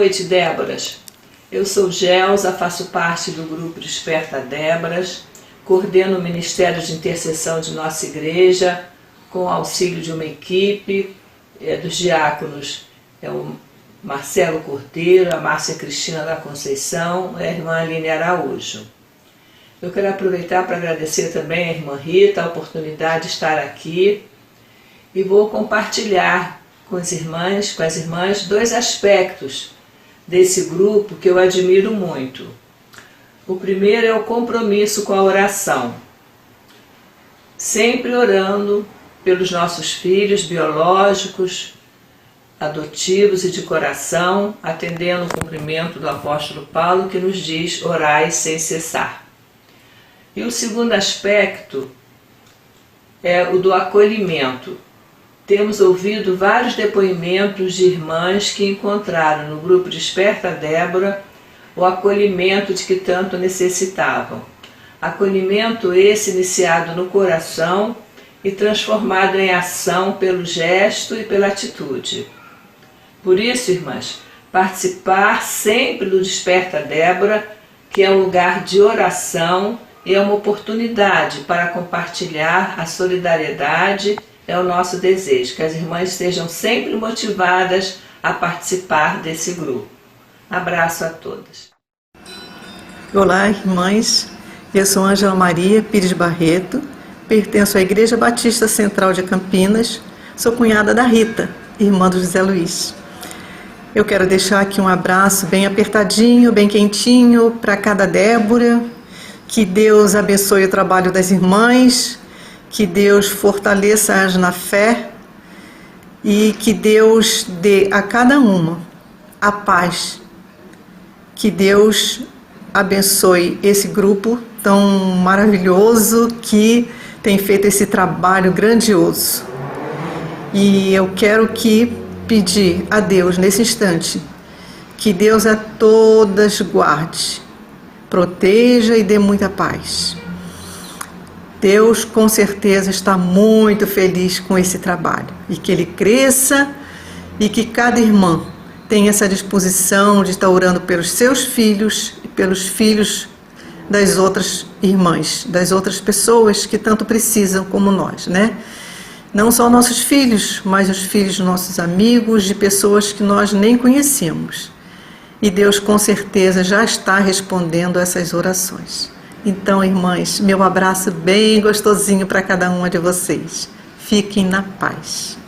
noite, Déboras. Eu sou Gelsa, faço parte do grupo Desperta Déboras, coordeno o Ministério de Intercessão de nossa igreja, com o auxílio de uma equipe dos diáconos, o Marcelo Cordeiro, a Márcia Cristina da Conceição e a irmã Aline Araújo. Eu quero aproveitar para agradecer também à irmã Rita a oportunidade de estar aqui e vou compartilhar com as irmãs, dois aspectos desse grupo que eu admiro muito. O primeiro é o compromisso com a oração, sempre orando pelos nossos filhos biológicos, adotivos e de coração, atendendo o cumprimento do apóstolo Paulo que nos diz: orai sem cessar. E o segundo aspecto é o do acolhimento. Temos ouvido vários depoimentos de irmãs que encontraram no grupo Desperta Débora o acolhimento de que tanto necessitavam. Acolhimento esse iniciado no coração e transformado em ação pelo gesto e pela atitude. Por isso, irmãs, participar sempre do Desperta Débora, que é um lugar de oração e é uma oportunidade para compartilhar a solidariedade, é o nosso desejo, que as irmãs estejam sempre motivadas a participar desse grupo. Abraço a todas. Olá, irmãs. Eu sou Ângela Maria Pires Barreto, pertenço à Igreja Batista Central de Campinas, sou cunhada da Rita, irmã do José Luiz. Eu quero deixar aqui um abraço bem apertadinho, bem quentinho para cada Débora. Que Deus abençoe o trabalho das irmãs, que Deus fortaleça-as na fé e que Deus dê a cada uma a paz. Que Deus abençoe esse grupo tão maravilhoso que tem feito esse trabalho grandioso. E eu quero pedir a Deus nesse instante que Deus a todas guarde, proteja e dê muita paz. Deus com certeza está muito feliz com esse trabalho e que ele cresça e que cada irmã tenha essa disposição de estar orando pelos seus filhos e pelos filhos das outras irmãs, das outras pessoas que tanto precisam como nós, né? Não só nossos filhos, mas os filhos de nossos amigos, de pessoas que nós nem conhecemos. E Deus com certeza já está respondendo a essas orações. Então, irmãs, meu abraço bem gostosinho para cada uma de vocês. Fiquem na paz.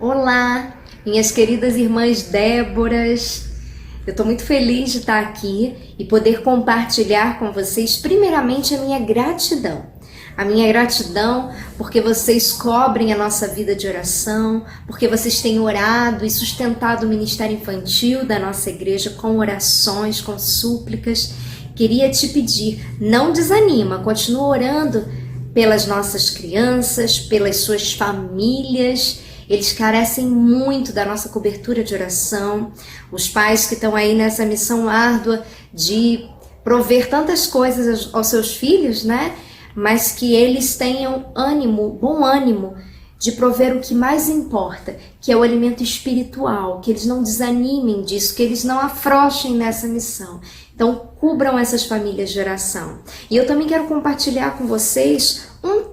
Olá, minhas queridas irmãs Déboras. Eu estou muito feliz de estar aqui e poder compartilhar com vocês, primeiramente, a minha gratidão. A minha gratidão porque vocês cobrem a nossa vida de oração, porque vocês têm orado e sustentado o ministério infantil da nossa igreja com orações, com súplicas. Queria te pedir, não desanima, continua orando pelas nossas crianças, pelas suas famílias. Eles carecem muito da nossa cobertura de oração. Os pais que estão aí nessa missão árdua de prover tantas coisas aos seus filhos, né? Mas que eles tenham ânimo, bom ânimo, de prover o que mais importa, que é o alimento espiritual, que eles não desanimem disso, que eles não afrouxem nessa missão. Então, cubram essas famílias de oração. E eu também quero compartilhar com vocês um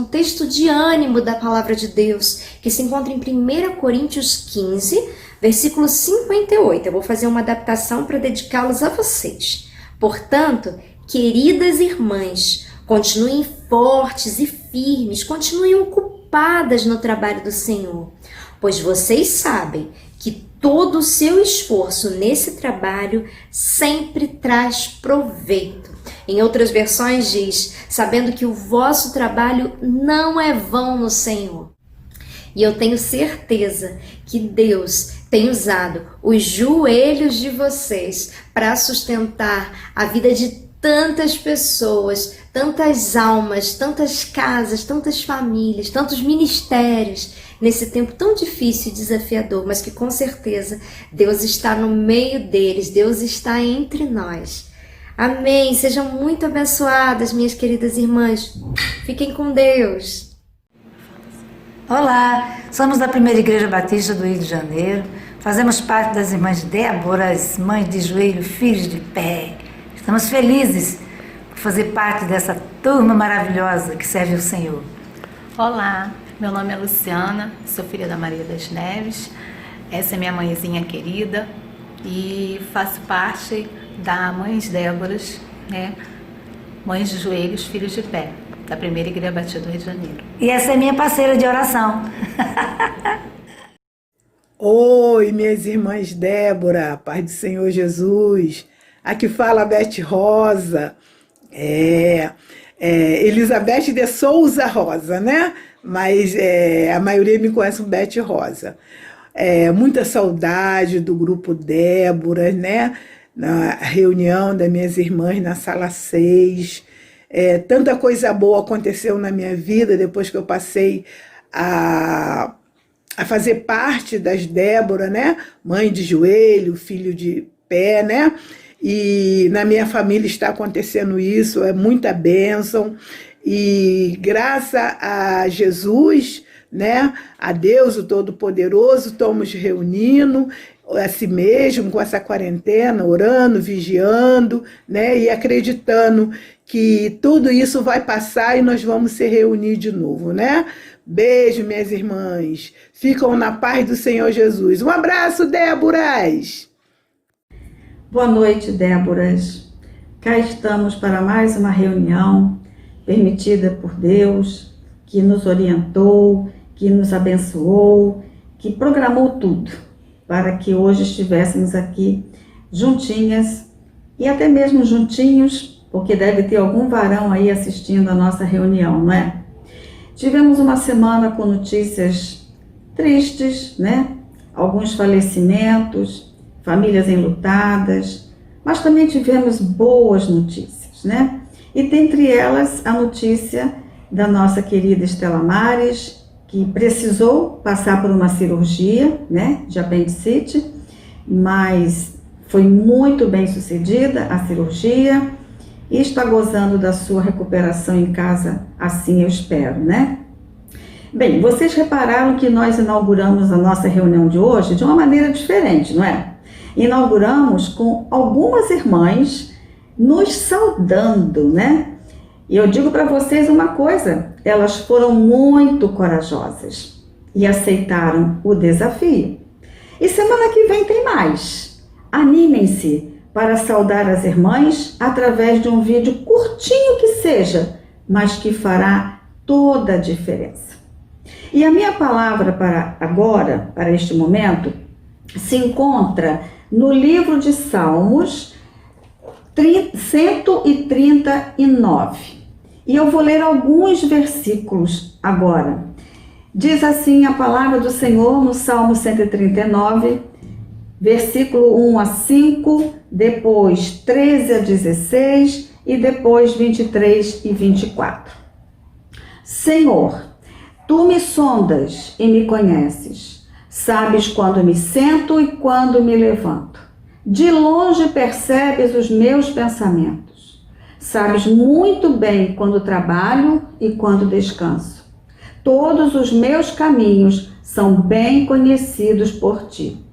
texto de ânimo da palavra de Deus, que se encontra em 1 Coríntios 15, versículo 58. Eu vou fazer uma adaptação para dedicá-los a vocês. Portanto, queridas irmãs, continuem fortes e firmes, continuem ocupadas no trabalho do Senhor, pois vocês sabem que todo o seu esforço nesse trabalho sempre traz proveito. Em outras versões diz, sabendo que o vosso trabalho não é vão no Senhor. E eu tenho certeza que Deus tem usado os joelhos de vocês para sustentar a vida de tantas pessoas, tantas almas, tantas casas, tantas famílias, tantos ministérios, nesse tempo tão difícil e desafiador, mas que com certeza Deus está no meio deles, Deus está entre nós. Amém. Sejam muito abençoadas, minhas queridas irmãs. Fiquem com Deus. Olá, somos da Primeira Igreja Batista do Rio de Janeiro. Fazemos parte das irmãs Déboras, mães de joelho, filhos de pé. Estamos felizes por fazer parte dessa turma maravilhosa que serve ao Senhor. Olá, meu nome é Luciana, sou filha da Maria das Neves. Essa é minha mãezinha querida e faço parte da Mães Déboras, né? Mães de joelhos, filhos de pé, da Primeira Igreja Batista do Rio de Janeiro. E essa é minha parceira de oração. Oi, minhas irmãs Débora, paz do Senhor Jesus. Aqui fala Beth Rosa, Elizabeth de Souza Rosa, né? Mas a maioria me conhece como Beth Rosa. Muita saudade do grupo Débora, né? Na reunião das minhas irmãs na sala 6. Tanta coisa boa aconteceu na minha vida depois que eu passei a fazer parte das Débora, né? Mãe de joelho, filho de pé, né? E na minha família está acontecendo isso, é muita bênção. E graças a Jesus, né? A Deus, o Todo-Poderoso, estamos reunindo assim mesmo, com essa quarentena, orando, vigiando, né? E acreditando que tudo isso vai passar e nós vamos se reunir de novo, né? Beijo, minhas irmãs. Ficam na paz do Senhor Jesus. Um abraço, Déboras! Boa noite, Déboras. Cá estamos para mais uma reunião permitida por Deus, que nos orientou, que nos abençoou, que programou tudo para que hoje estivéssemos aqui juntinhas e até mesmo juntinhos, porque deve ter algum varão aí assistindo a nossa reunião, não é? Tivemos uma semana com notícias tristes, né? Alguns falecimentos, famílias enlutadas, mas também tivemos boas notícias, né? E dentre elas a notícia da nossa querida Estela Mares, que precisou passar por uma cirurgia, né, de apendicite, mas foi muito bem sucedida a cirurgia e está gozando da sua recuperação em casa, assim eu espero, né? Bem, vocês repararam que nós inauguramos a nossa reunião de hoje de uma maneira diferente, não é? Inauguramos com algumas irmãs nos saudando, né? E eu digo para vocês uma coisa, elas foram muito corajosas e aceitaram o desafio. E semana que vem tem mais. Animem-se para saudar as irmãs através de um vídeo curtinho que seja, mas que fará toda a diferença. E a minha palavra para agora, para este momento, se encontra no livro de Salmos 139. E eu vou ler alguns versículos agora. Diz assim a palavra do Senhor no Salmo 139, versículo 1 a 5, depois 13 a 16 e depois 23 e 24. Senhor, tu me sondas e me conheces. Sabes quando me sento e quando me levanto. De longe percebes os meus pensamentos. Sabes muito bem quando trabalho e quando descanso. Todos os meus caminhos são bem conhecidos por ti.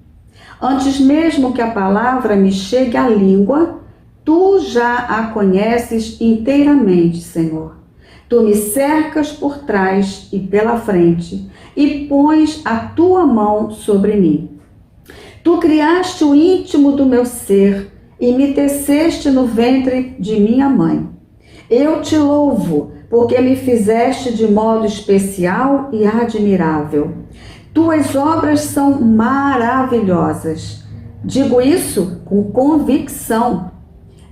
Antes mesmo que a palavra me chegue à língua, tu já a conheces inteiramente, Senhor. Tu me cercas por trás e pela frente e pões a tua mão sobre mim. Tu criaste o íntimo do meu ser e me teceste no ventre de minha mãe. Eu te louvo, porque me fizeste de modo especial e admirável. Tuas obras são maravilhosas. Digo isso com convicção.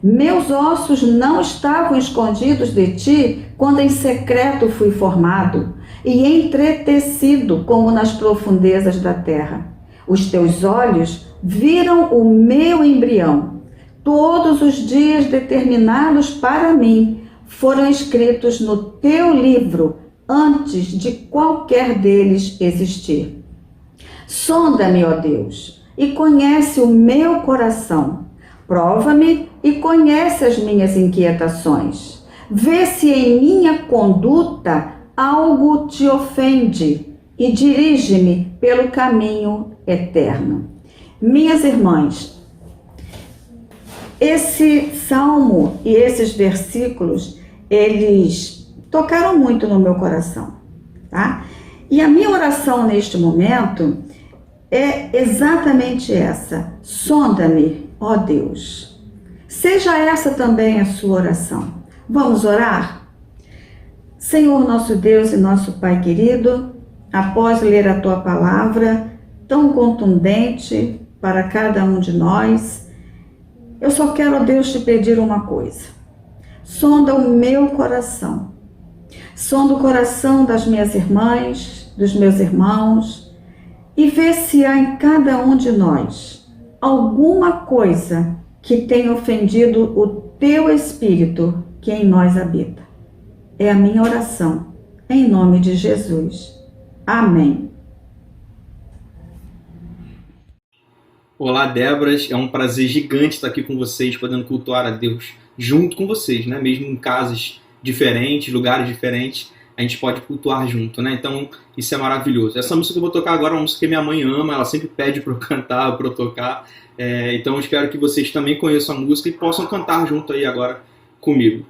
Meus ossos não estavam escondidos de ti quando em secreto fui formado e entretecido como nas profundezas da terra. Os teus olhos viram o meu embrião. Todos os dias determinados para mim foram escritos no teu livro antes de qualquer deles existir. Sonda-me, ó Deus, e conhece o meu coração. Prova-me e conhece as minhas inquietações. Vê se em minha conduta algo te ofende e dirige-me pelo caminho eterno. Minhas irmãs, esse salmo e esses versículos, eles tocaram muito no meu coração, tá? E a minha oração neste momento é exatamente essa: sonda-me, ó Deus. Seja essa também a sua oração. Vamos orar? Senhor nosso Deus e nosso Pai querido, após ler a tua palavra tão contundente para cada um de nós, eu só quero, ó Deus, te pedir uma coisa. Sonda o meu coração. Sonda o coração das minhas irmãs, dos meus irmãos, e vê se há em cada um de nós alguma coisa que tenha ofendido o teu Espírito que em nós habita. É a minha oração, em nome de Jesus. Amém. Olá, Déboras. É um prazer gigante estar aqui com vocês, podendo cultuar a Deus junto com vocês, né? Mesmo em casas diferentes, lugares diferentes, a gente pode cultuar junto, né? Então, isso é maravilhoso. Essa música que eu vou tocar agora é uma música que minha mãe ama, ela sempre pede para eu cantar, para eu tocar. Então, eu espero que vocês também conheçam a música e possam cantar junto aí agora comigo.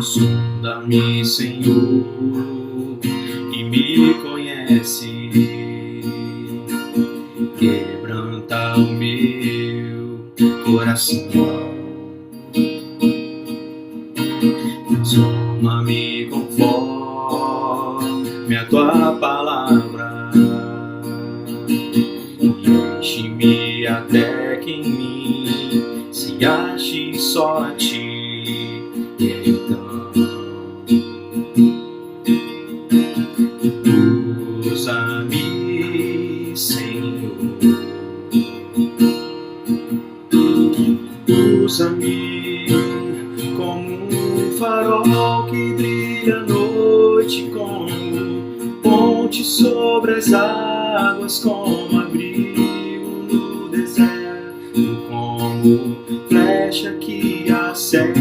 Sonda-me, Senhor, e me conhece, quebranta o meu coração. Transforma-me conforme a tua palavra, enche-me até que em mim se ache só a ti. Então usa-me, Senhor, usa-me como um farol que brilha à noite, como ponte sobre as águas, como abrigo no deserto, como flecha que acerta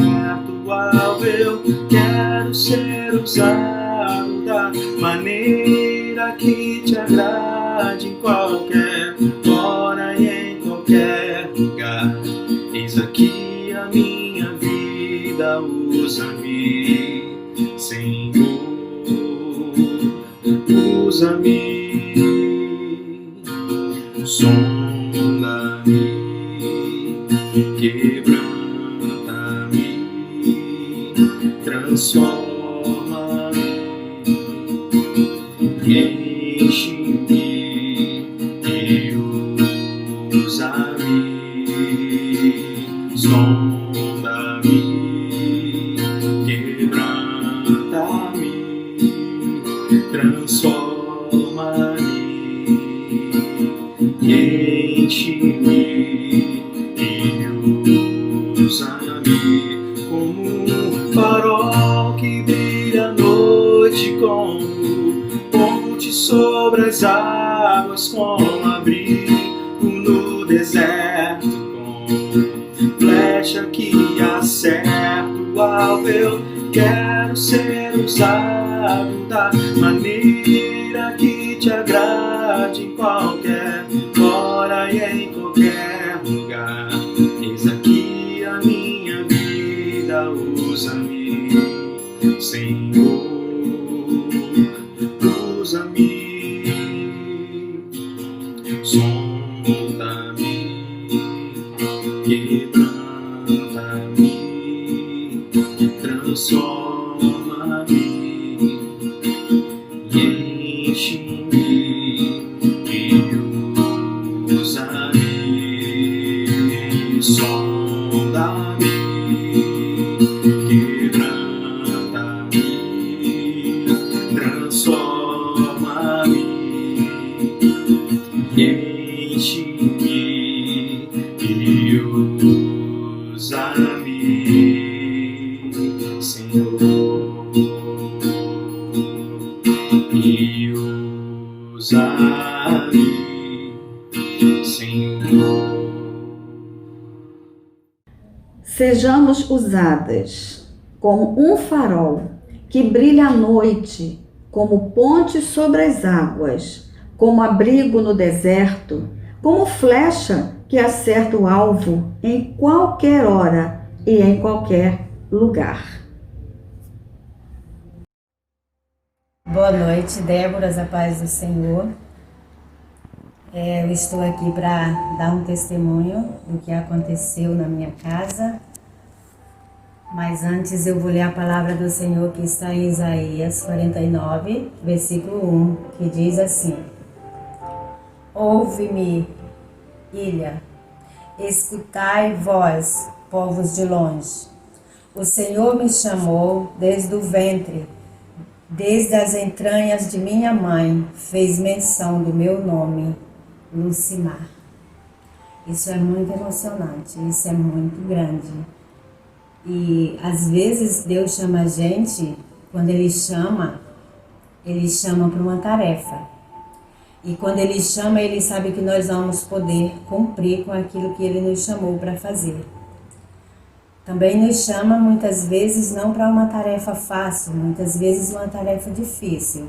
o alvo. Eu quero ser usado da maneira que te agrade, em qualquer hora e em qualquer lugar. Eis aqui a minha vida, usa-me, Senhor, usa-me, sonda-me, quebranta-me, sonda-me, quebranta-me, transforma-me, enche-me e usa-me como um farol que brilha à noite, como ponte sobre as águas, como abrigo no deserto, como flecha que acerta o alvo. Eu quero ser usado da maneira que te agrade, em qualquer hora e em qualquer lugar. Eis aqui a minha vida, usa-me, Senhor, usa-me, sonda-me, quebranta-me, transforma-me, enche-me e usa-me, sonda-me, quebranta-me, transforma-me, enche-me e usa-me, Senhor, e usa-me, Senhor. Sejamos usadas como um farol que brilha à noite, como ponte sobre as águas, como abrigo no deserto, como flecha que acerta o alvo em qualquer hora e em qualquer lugar. Boa noite, Déboras, a paz do Senhor. Eu estou aqui para dar um testemunho do que aconteceu na minha casa. Mas antes eu vou ler a palavra do Senhor que está em Isaías 49, versículo 1, que diz assim: Ouve-me, ilha, escutai vós, povos de longe. O Senhor me chamou desde o ventre, desde as entranhas de minha mãe, fez menção do meu nome, Lucimar. Isso é muito emocionante, isso é muito grande. E às vezes Deus chama a gente, quando Ele chama para uma tarefa. E quando Ele chama, Ele sabe que nós vamos poder cumprir com aquilo que Ele nos chamou para fazer. Também nos chama muitas vezes não para uma tarefa fácil, muitas vezes uma tarefa difícil.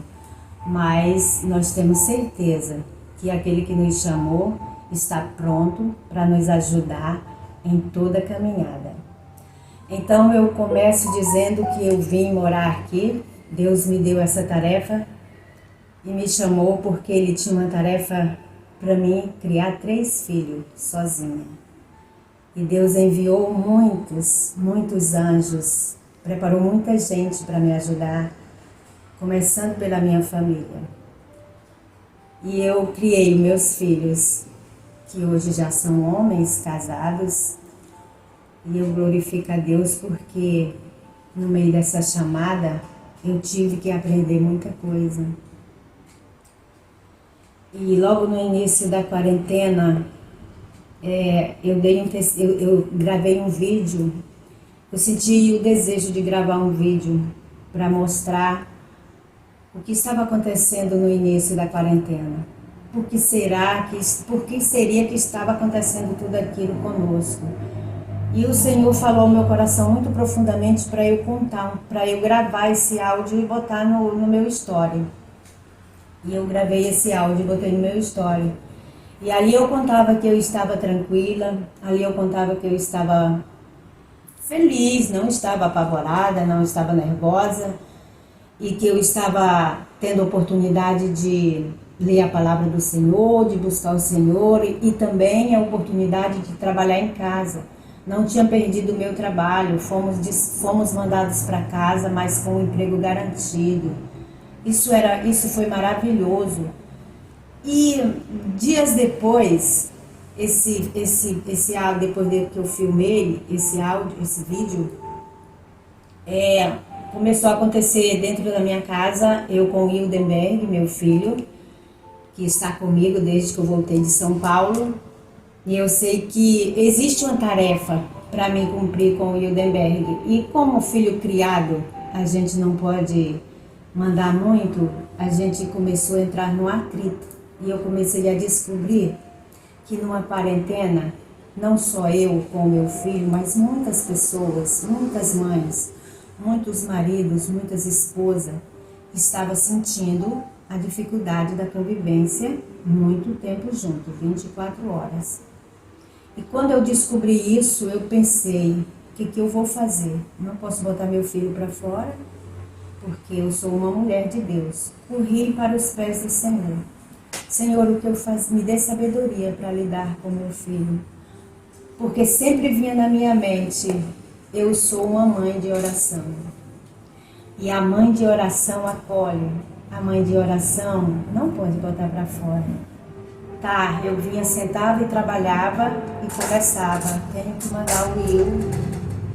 Mas nós temos certeza que aquele que nos chamou está pronto para nos ajudar em toda a caminhada. Então eu começo dizendo que eu vim morar aqui, Deus me deu essa tarefa e me chamou porque Ele tinha uma tarefa para mim, criar 3 filhos sozinha. E Deus enviou muitos anjos, preparou muita gente para me ajudar, começando pela minha família. E eu criei meus filhos, que hoje já são homens casados, e eu glorifico a Deus porque no meio dessa chamada eu tive que aprender muita coisa. E logo no início da quarentena, eu gravei um vídeo. Eu senti o desejo de gravar um vídeo para mostrar o que estava acontecendo no início da quarentena. Por que seria que estava acontecendo tudo aquilo conosco? E o Senhor falou ao meu coração muito profundamente para eu contar, para eu gravar esse áudio e botar no meu story. E eu gravei esse áudio e botei no meu story. E ali eu contava que eu estava tranquila, ali eu contava que eu estava feliz, não estava apavorada, não estava nervosa, e que eu estava tendo a oportunidade de ler a palavra do Senhor, de buscar o Senhor, e também a oportunidade de trabalhar em casa. Não tinha perdido o meu trabalho, fomos mandados para casa, mas com um emprego garantido. Isso foi maravilhoso. E dias depois, esse áudio, depois que eu filmei esse vídeo, começou a acontecer dentro da minha casa, eu com o Hildenberg, meu filho, que está comigo desde que eu voltei de São Paulo. E eu sei que existe uma tarefa para mim cumprir com o Hildenberg. E como filho criado, a gente não pode mandar muito, a gente começou a entrar no atrito. E eu comecei a descobrir que numa quarentena, não só eu com o meu filho, mas muitas pessoas, muitas mães, muitos maridos, muitas esposas, estavam sentindo a dificuldade da convivência muito tempo junto, 24 horas. E quando eu descobri isso, eu pensei, o que eu vou fazer? Não posso botar meu filho para fora, porque eu sou uma mulher de Deus. Corri para os pés do Senhor. Senhor, o que eu faço? Me dê sabedoria para lidar com meu filho. Porque sempre vinha na minha mente, eu sou uma mãe de oração. E a mãe de oração acolhe. A mãe de oração não pode botar para fora. Tá, eu vinha, sentava e trabalhava e conversava. Tenho que mandar o Will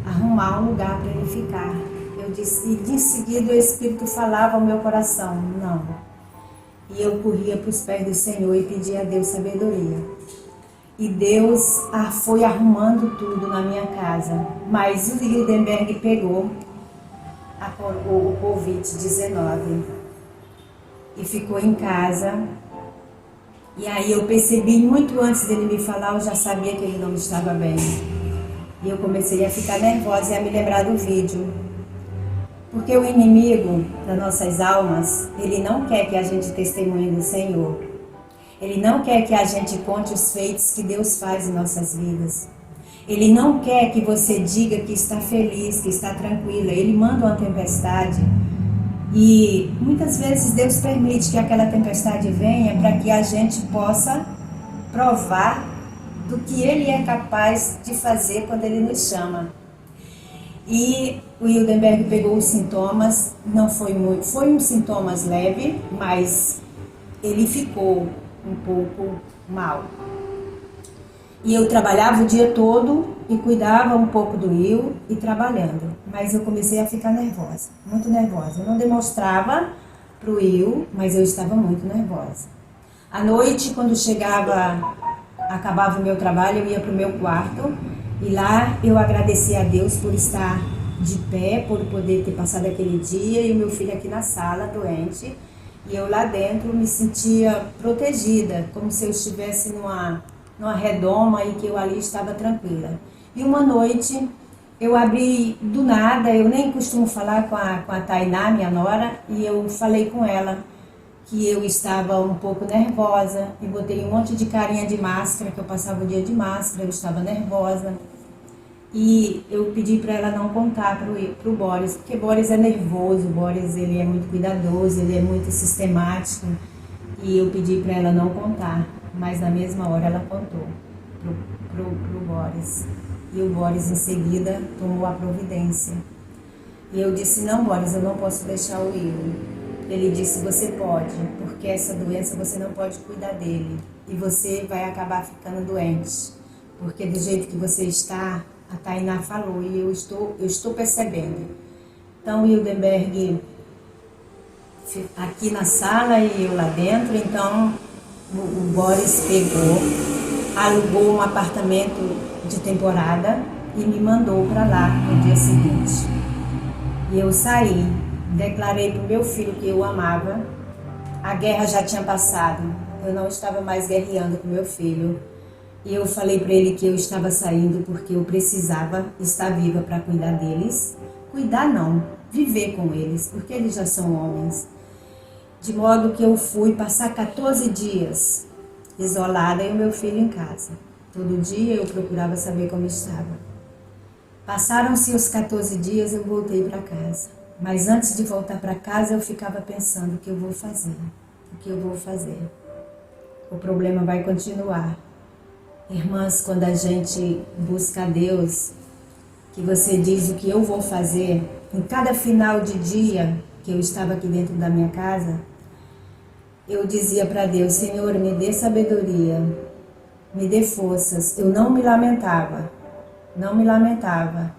arrumar um lugar para ele ficar. Eu disse, e de seguida o Espírito falava ao meu coração, não. E eu corria para os pés do Senhor e pedia a Deus sabedoria. E Deus foi arrumando tudo na minha casa. Mas o Hildenberg pegou o Covid-19 e ficou em casa. E aí eu percebi, muito antes dele me falar, eu já sabia que ele não estava bem. E eu comecei a ficar nervosa e a me lembrar do vídeo. Porque o inimigo das nossas almas, ele não quer que a gente testemunhe do Senhor. Ele não quer que a gente conte os feitos que Deus faz em nossas vidas. Ele não quer que você diga que está feliz, que está tranquila. Ele manda uma tempestade. E muitas vezes Deus permite que aquela tempestade venha para que a gente possa provar do que Ele é capaz de fazer quando Ele nos chama. E o Hildenberg pegou os sintomas, não foi muito, foi um sintomas leve, mas ele ficou um pouco mal. E eu trabalhava o dia todo e cuidava um pouco do Will e trabalhando. Mas eu comecei a ficar nervosa, muito nervosa. Eu não demonstrava para o Will, mas eu estava muito nervosa. À noite, quando acabava o meu trabalho, eu ia para o meu quarto e lá eu agradecia a Deus por estar de pé, por poder ter passado aquele dia e o meu filho aqui na sala, doente. E eu lá dentro me sentia protegida, como se eu estivesse numa redoma e que eu ali estava tranquila. E uma noite eu abri do nada, eu nem costumo falar com a Tainá, minha nora, e eu falei com ela que eu estava um pouco nervosa e botei um monte de carinha de máscara, que eu passava o dia de máscara, eu estava nervosa. E eu pedi para ela não contar para o Boris, porque Boris é nervoso, Boris ele é muito cuidadoso, ele é muito sistemático. E eu pedi para ela não contar, mas na mesma hora ela contou pro Boris. E o Boris em seguida tomou a providência. E eu disse, não Boris, eu não posso deixar o Will. Ele disse, você pode, porque essa doença você não pode cuidar dele. E você vai acabar ficando doente, porque do jeito que você está, a Tainá falou e eu estou percebendo. Então o Hildenberg aqui na sala e eu lá dentro, então o Boris pegou, alugou um apartamento de temporada e me mandou para lá no dia seguinte. E eu saí, declarei para o meu filho que eu amava, a guerra já tinha passado, eu não estava mais guerreando com meu filho. E eu falei para ele que eu estava saindo porque eu precisava estar viva para cuidar deles. Cuidar não, viver com eles, porque eles já são homens. De modo que eu fui passar 14 dias isolada e o meu filho em casa. Todo dia eu procurava saber como estava. Passaram-se os 14 dias, eu voltei para casa. Mas antes de voltar para casa eu ficava pensando o que eu vou fazer, o que eu vou fazer. O problema vai continuar. Irmãs, quando a gente busca a Deus, que você diz o que eu vou fazer, em cada final de dia que eu estava aqui dentro da minha casa, eu dizia para Deus, Senhor, me dê sabedoria me dê forças. Eu não me lamentava, não me lamentava.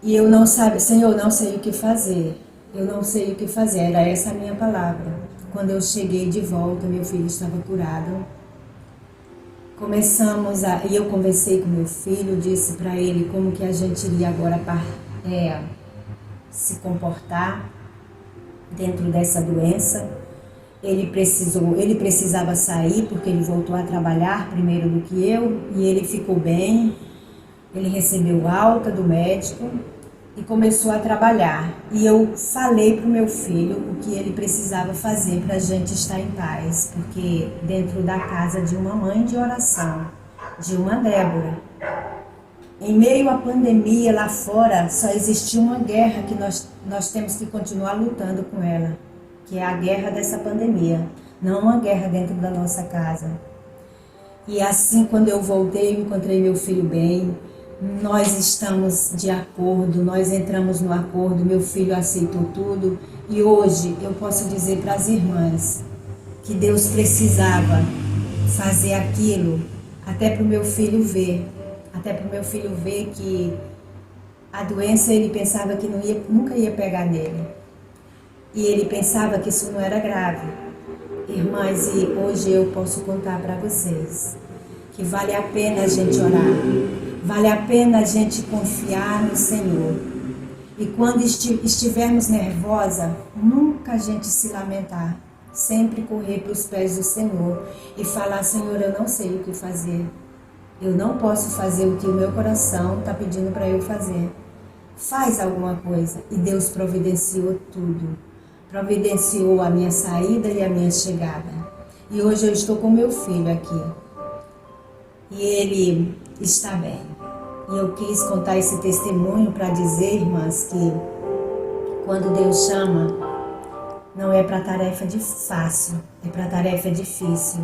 E eu não sabia, Senhor, não sei o que fazer. Eu não sei o que fazer, era essa a minha palavra. Quando eu cheguei de volta, meu filho estava curado. E eu conversei com meu filho, disse para ele como que a gente iria agora se comportar dentro dessa doença. Ele precisava sair porque ele voltou a trabalhar primeiro do que eu e ele ficou bem. Ele recebeu alta do médico e começou a trabalhar. E eu falei para o meu filho o que ele precisava fazer para a gente estar em paz, porque dentro da casa de uma mãe de oração, de uma Débora, em meio à pandemia lá fora, só existia uma guerra que nós temos que continuar lutando com ela, que é a guerra dessa pandemia, não uma guerra dentro da nossa casa. E assim, quando eu voltei, eu encontrei meu filho bem. Nós estamos de acordo, nós entramos no acordo, meu filho aceitou tudo. E hoje eu posso dizer para as irmãs que Deus precisava fazer aquilo até para o meu filho ver. Até para o meu filho ver que a doença ele pensava que nunca ia pegar nele. E ele pensava que isso não era grave. Irmãs, e hoje eu posso contar para vocês que vale a pena a gente orar. Vale a pena a gente confiar no Senhor. E quando estivermos nervosa, nunca a gente se lamentar. Sempre correr para os pés do Senhor e falar, Senhor, eu não sei o que fazer. Eu não posso fazer o que o meu coração está pedindo para eu fazer. Faz alguma coisa. E Deus providenciou tudo. Providenciou a minha saída e a minha chegada. E hoje eu estou com meu filho aqui. E ele está bem. E eu quis contar esse testemunho para dizer, irmãs, que quando Deus chama, não é para tarefa fácil, é para tarefa difícil.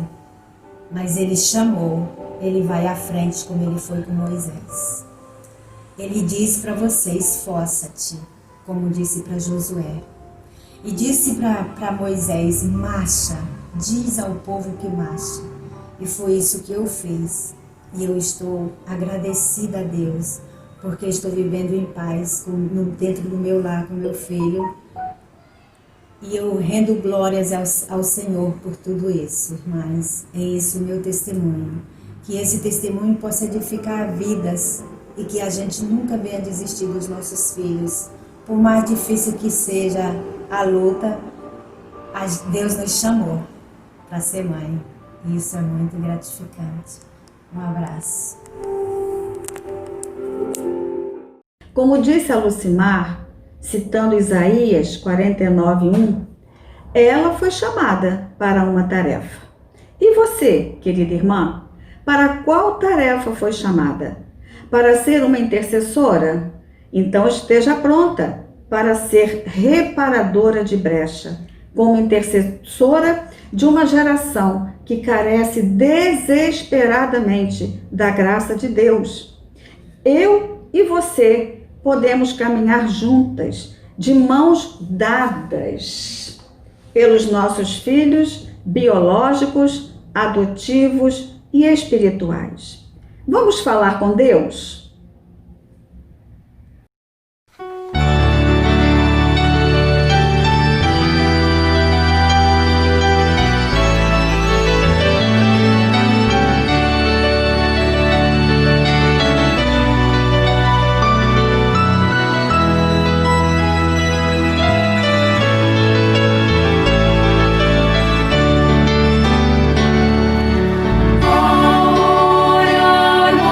Mas Ele chamou, Ele vai à frente como Ele foi com Moisés. Ele diz para você, esforça-te, como disse para Josué. E disse para Moisés, marcha, diz ao povo que marcha. E foi isso que eu fiz. E eu estou agradecida a Deus, porque estou vivendo em paz dentro do meu lar com meu filho. E eu rendo glórias ao Senhor por tudo isso, irmãs. É esse o meu testemunho. Que esse testemunho possa edificar vidas e que a gente nunca venha desistir dos nossos filhos. Por mais difícil que seja a luta, Deus nos chamou para ser mãe. E isso é muito gratificante. Um abraço. Como disse a Lucimar, citando Isaías 49:1, ela foi chamada para uma tarefa. E você, querida irmã, para qual tarefa foi chamada? Para ser uma intercessora? Então esteja pronta para ser reparadora de brecha, como intercessora de uma geração que carece desesperadamente da graça de Deus. Eu e você podemos caminhar juntas, de mãos dadas, pelos nossos filhos biológicos, adotivos e espirituais. Vamos falar com Deus?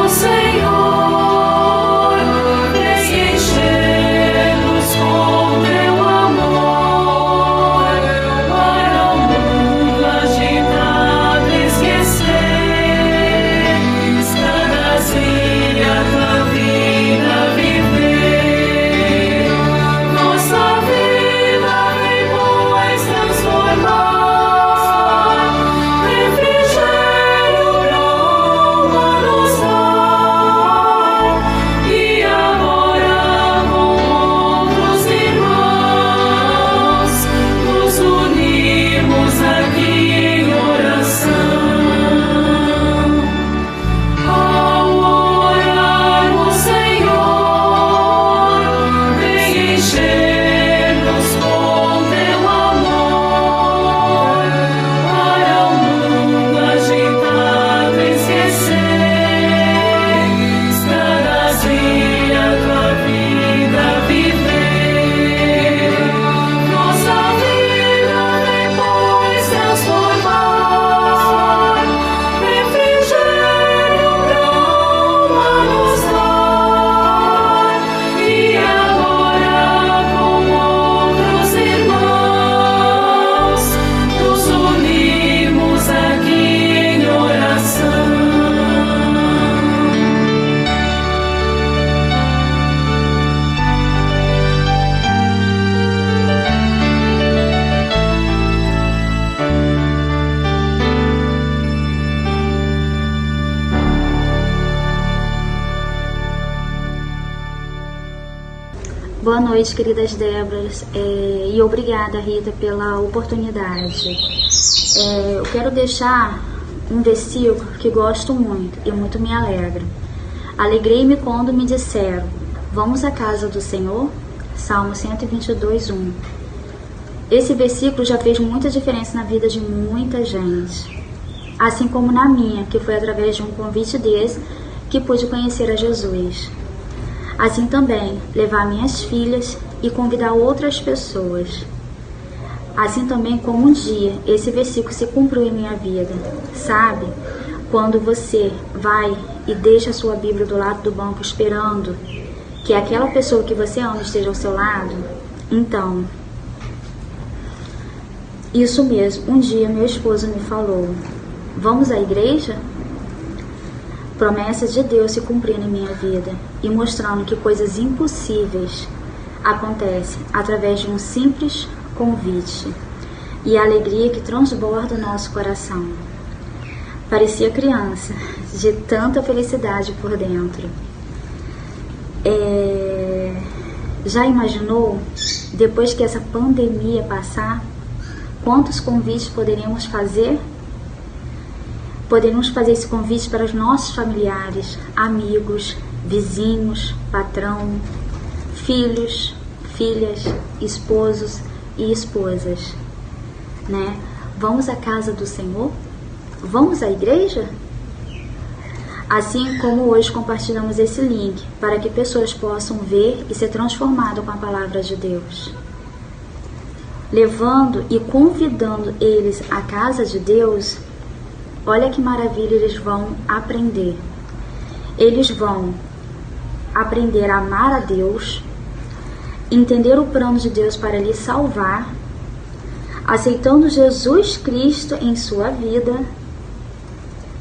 Senhor. Boa noite, queridas Déboras, e obrigada, Rita, pela oportunidade. Eu quero deixar um versículo que gosto muito e muito me alegra. Alegrei-me quando me disseram, vamos à casa do Senhor? Salmo 122, 1. Esse versículo já fez muita diferença na vida de muita gente, assim como na minha, que foi através de um convite desse que pude conhecer a Jesus. Assim também, levar minhas filhas e convidar outras pessoas. Assim também como um dia esse versículo se cumpriu em minha vida. Sabe? Quando você vai e deixa a sua Bíblia do lado do banco esperando que aquela pessoa que você ama esteja ao seu lado. Então, isso mesmo, um dia meu esposo me falou, vamos à igreja? Promessas de Deus se cumprindo em minha vida e mostrando que coisas impossíveis acontecem através de um simples convite e a alegria que transborda o nosso coração. Parecia criança, de tanta felicidade por dentro. Já imaginou, depois que essa pandemia passar, quantos convites poderíamos fazer? Poderíamos fazer esse convite para os nossos familiares, amigos, vizinhos, patrão, filhos, filhas, esposos e esposas, né? Vamos à casa do Senhor? Vamos à igreja? Assim como hoje compartilhamos esse link para que pessoas possam ver e ser transformadas com a palavra de Deus. Levando e convidando eles à casa de Deus, olha que maravilha eles vão aprender. Eles vão aprender a amar a Deus, entender o plano de Deus para lhe salvar, aceitando Jesus Cristo em sua vida,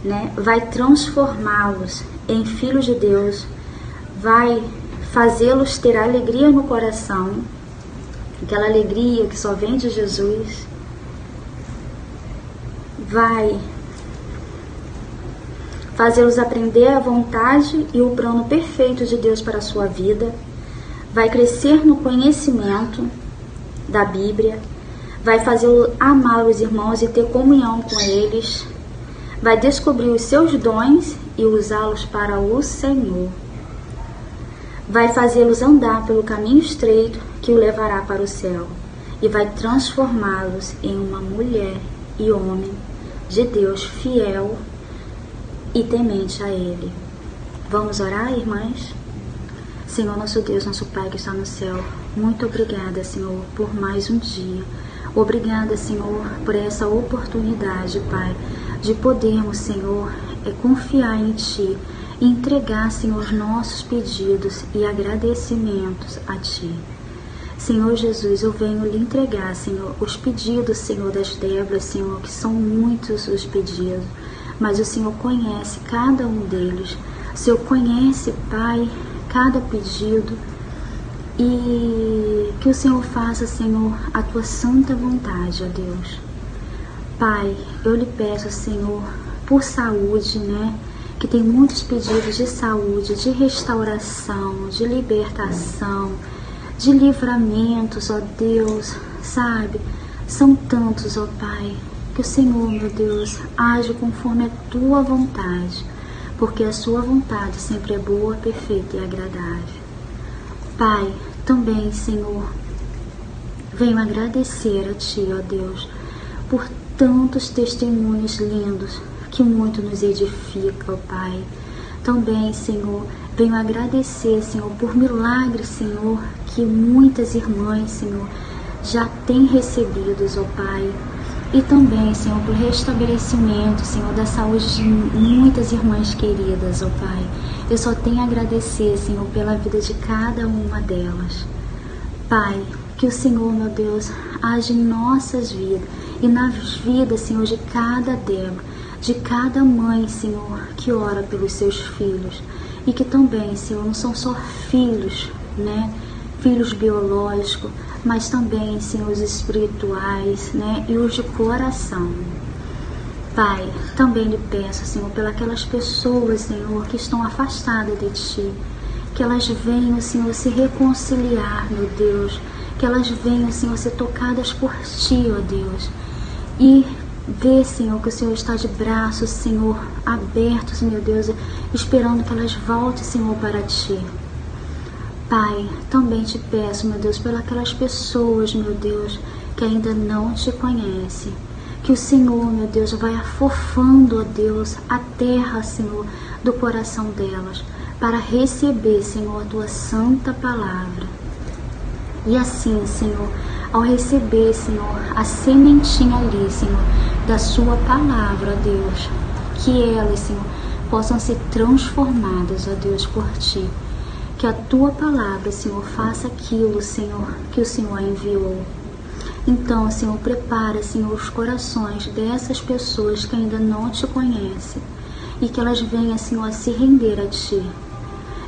né? Vai transformá-los em filhos de Deus, vai fazê-los ter alegria no coração, aquela alegria que só vem de Jesus, vai fazê-los aprender a vontade e o plano perfeito de Deus para a sua vida, vai crescer no conhecimento da Bíblia, vai fazê-lo amar os irmãos e ter comunhão com eles, vai descobrir os seus dons e usá-los para o Senhor, vai fazê-los andar pelo caminho estreito que o levará para o céu e vai transformá-los em uma mulher e homem de Deus fiel e temente a Ele. Vamos orar, irmãs? Senhor, nosso Deus, nosso Pai que está no céu, muito obrigada, Senhor, por mais um dia. Obrigada, Senhor, por essa oportunidade, Pai, de podermos, Senhor, confiar em Ti e entregar, Senhor, os nossos pedidos e agradecimentos a Ti. Senhor Jesus, eu venho lhe entregar, Senhor, os pedidos, Senhor, das Déboras, Senhor, que são muitos os pedidos, mas o Senhor conhece cada um deles. O Senhor conhece, Pai, cada pedido, e que o Senhor faça, Senhor, a Tua santa vontade, ó Deus. Pai, eu lhe peço, Senhor, por saúde, né? Que tem muitos pedidos de saúde, de restauração, de libertação, de livramentos, ó Deus, sabe? São tantos, ó Pai, que o Senhor, meu Deus, age conforme a Tua vontade, porque a Sua vontade sempre é boa, perfeita e agradável. Pai, também, Senhor, venho agradecer a Ti, ó Deus, por tantos testemunhos lindos que muito nos edifica, ó Pai. Também, Senhor, venho agradecer, Senhor, por milagres, Senhor, que muitas irmãs, Senhor, já têm recebido, ó Pai. E também, Senhor, por restabelecimento, Senhor, da saúde de muitas irmãs queridas, ó Pai. Eu só tenho a agradecer, Senhor, pela vida de cada uma delas. Pai, que o Senhor, meu Deus, age em nossas vidas e nas vidas, Senhor, de cada Débora, de cada mãe, Senhor, que ora pelos seus filhos. E que também, Senhor, não são só filhos, né? Filhos biológicos, mas também, Senhor, os espirituais, né? E os de coração. Pai, também lhe peço, Senhor, pelas pessoas, Senhor, que estão afastadas de Ti, que elas venham, Senhor, se reconciliar, meu Deus, que elas venham, Senhor, ser tocadas por Ti, ó Deus, e ver, Senhor, que o Senhor está de braços, Senhor, abertos, meu Deus, esperando que elas voltem, Senhor, para Ti. Pai, também te peço, meu Deus, pelas aquelas pessoas, meu Deus, que ainda não Te conhecem, que o Senhor, meu Deus, vai afofando, ó Deus, a terra, Senhor, do coração delas, para receber, Senhor, a Tua santa palavra. E assim, Senhor, ao receber, Senhor, a sementinha ali, Senhor, da Sua palavra, ó Deus, que elas, Senhor, possam ser transformadas, ó Deus, por Ti. Que a Tua palavra, Senhor, faça aquilo, Senhor, que o Senhor enviou. Então, Senhor, prepara, Senhor, os corações dessas pessoas que ainda não Te conhecem e que elas venham, Senhor, a se render a Ti.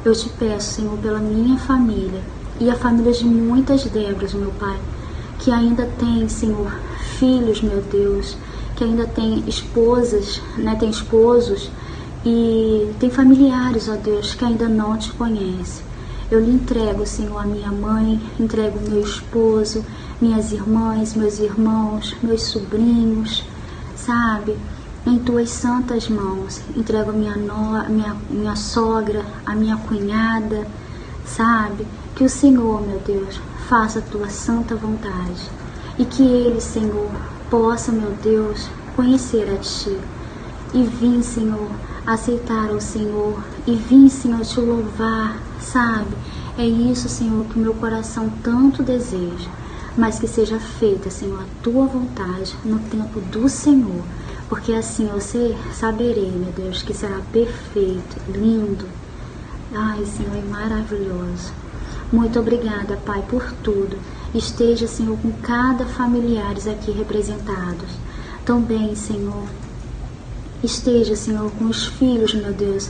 Eu Te peço, Senhor, pela minha família e a família de muitas Déboras, meu Pai, que ainda tem, Senhor, filhos, meu Deus, que ainda tem esposas, né, tem esposos, e tem familiares, ó Deus, que ainda não Te conhecem. Eu lhe entrego, Senhor, a minha mãe, entrego meu esposo, minhas irmãs, meus irmãos, meus sobrinhos, sabe? Em Tuas santas mãos. Entrego minha sogra, a minha cunhada, sabe? Que o Senhor, meu Deus, faça a Tua santa vontade. E que eles, Senhor, possa, meu Deus, conhecer a Ti. E vim, Senhor, aceitar o Senhor, e vim, Senhor, Te louvar, sabe? É isso, Senhor, que o meu coração tanto deseja, mas que seja feita, Senhor, a Tua vontade no tempo do Senhor, porque assim eu saberei, meu Deus, que será perfeito, lindo, ai, Senhor, é maravilhoso. Muito obrigada, Pai, por tudo. Esteja, Senhor, com cada familiares aqui representados. Também, Senhor, esteja, Senhor, com os filhos, meu Deus,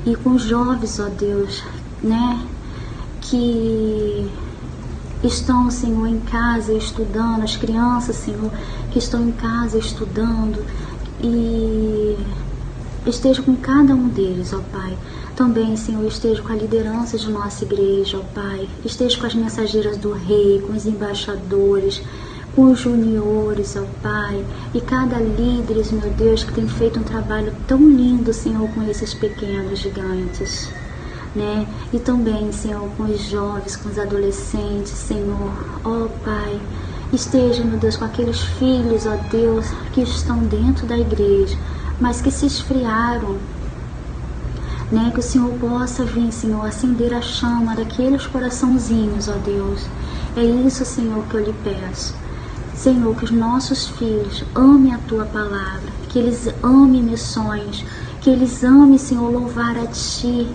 e com os jovens, ó Deus, né, que estão, Senhor, em casa estudando, as crianças, Senhor, que estão em casa estudando, e esteja com cada um deles, ó Pai. Também, Senhor, esteja com a liderança de nossa igreja, ó Pai. Esteja com as mensageiras do Rei, com os embaixadores, com os juniores, ó Pai, e cada líder, meu Deus, que tem feito um trabalho tão lindo, Senhor, com esses pequenos gigantes, né? E também, Senhor, com os jovens, com os adolescentes, Senhor, ó Pai, esteja, meu Deus, com aqueles filhos, ó Deus, que estão dentro da igreja, mas que se esfriaram, né? Que o Senhor possa vir, Senhor, acender a chama daqueles coraçãozinhos, ó Deus. É isso, Senhor, que eu lhe peço. Senhor, que os nossos filhos amem a Tua palavra, que eles amem missões, que eles amem, Senhor, louvar a Ti,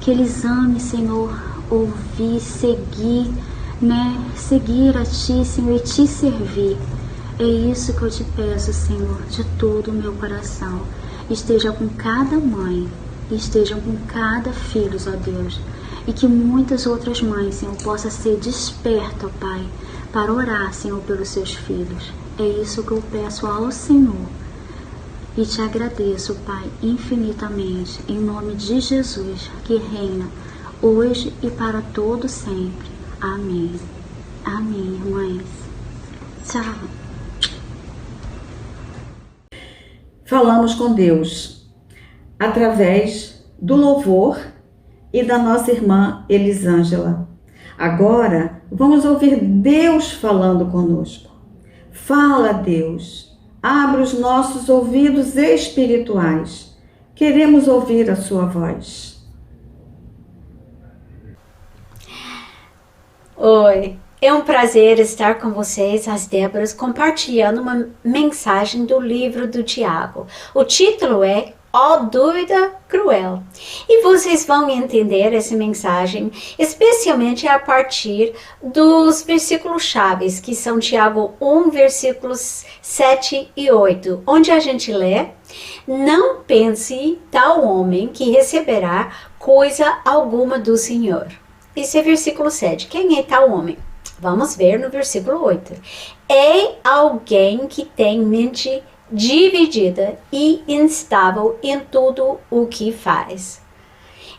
que eles amem, Senhor, ouvir, seguir, né? Seguir a Ti, Senhor, e Te servir. É isso que eu Te peço, Senhor, de todo o meu coração. Esteja com cada mãe, esteja com cada filho, ó Deus, e que muitas outras mães, Senhor, possam ser despertas, ó Pai, para orar, Senhor, pelos seus filhos. É isso que eu peço ao Senhor. E Te agradeço, Pai, infinitamente, em nome de Jesus, que reina hoje e para todo sempre. Amém. Amém, irmãs. Tchau. Falamos com Deus através do louvor e da nossa irmã Elisângela. Agora, vamos ouvir Deus falando conosco. Fala, Deus. Abra os nossos ouvidos espirituais. Queremos ouvir a Sua voz. Oi, é um prazer estar com vocês, as Déboras, compartilhando uma mensagem do livro do Tiago. O título é Ó Dúvida Cruel. E vocês vão entender essa mensagem, especialmente a partir dos versículos chaves, que são Tiago 1, versículos 7 e 8, onde a gente lê: Não pense tal homem que receberá coisa alguma do Senhor. Esse é versículo 7. Quem é tal homem? Vamos ver no versículo 8. É alguém que tem mente dividida e instável em tudo o que faz.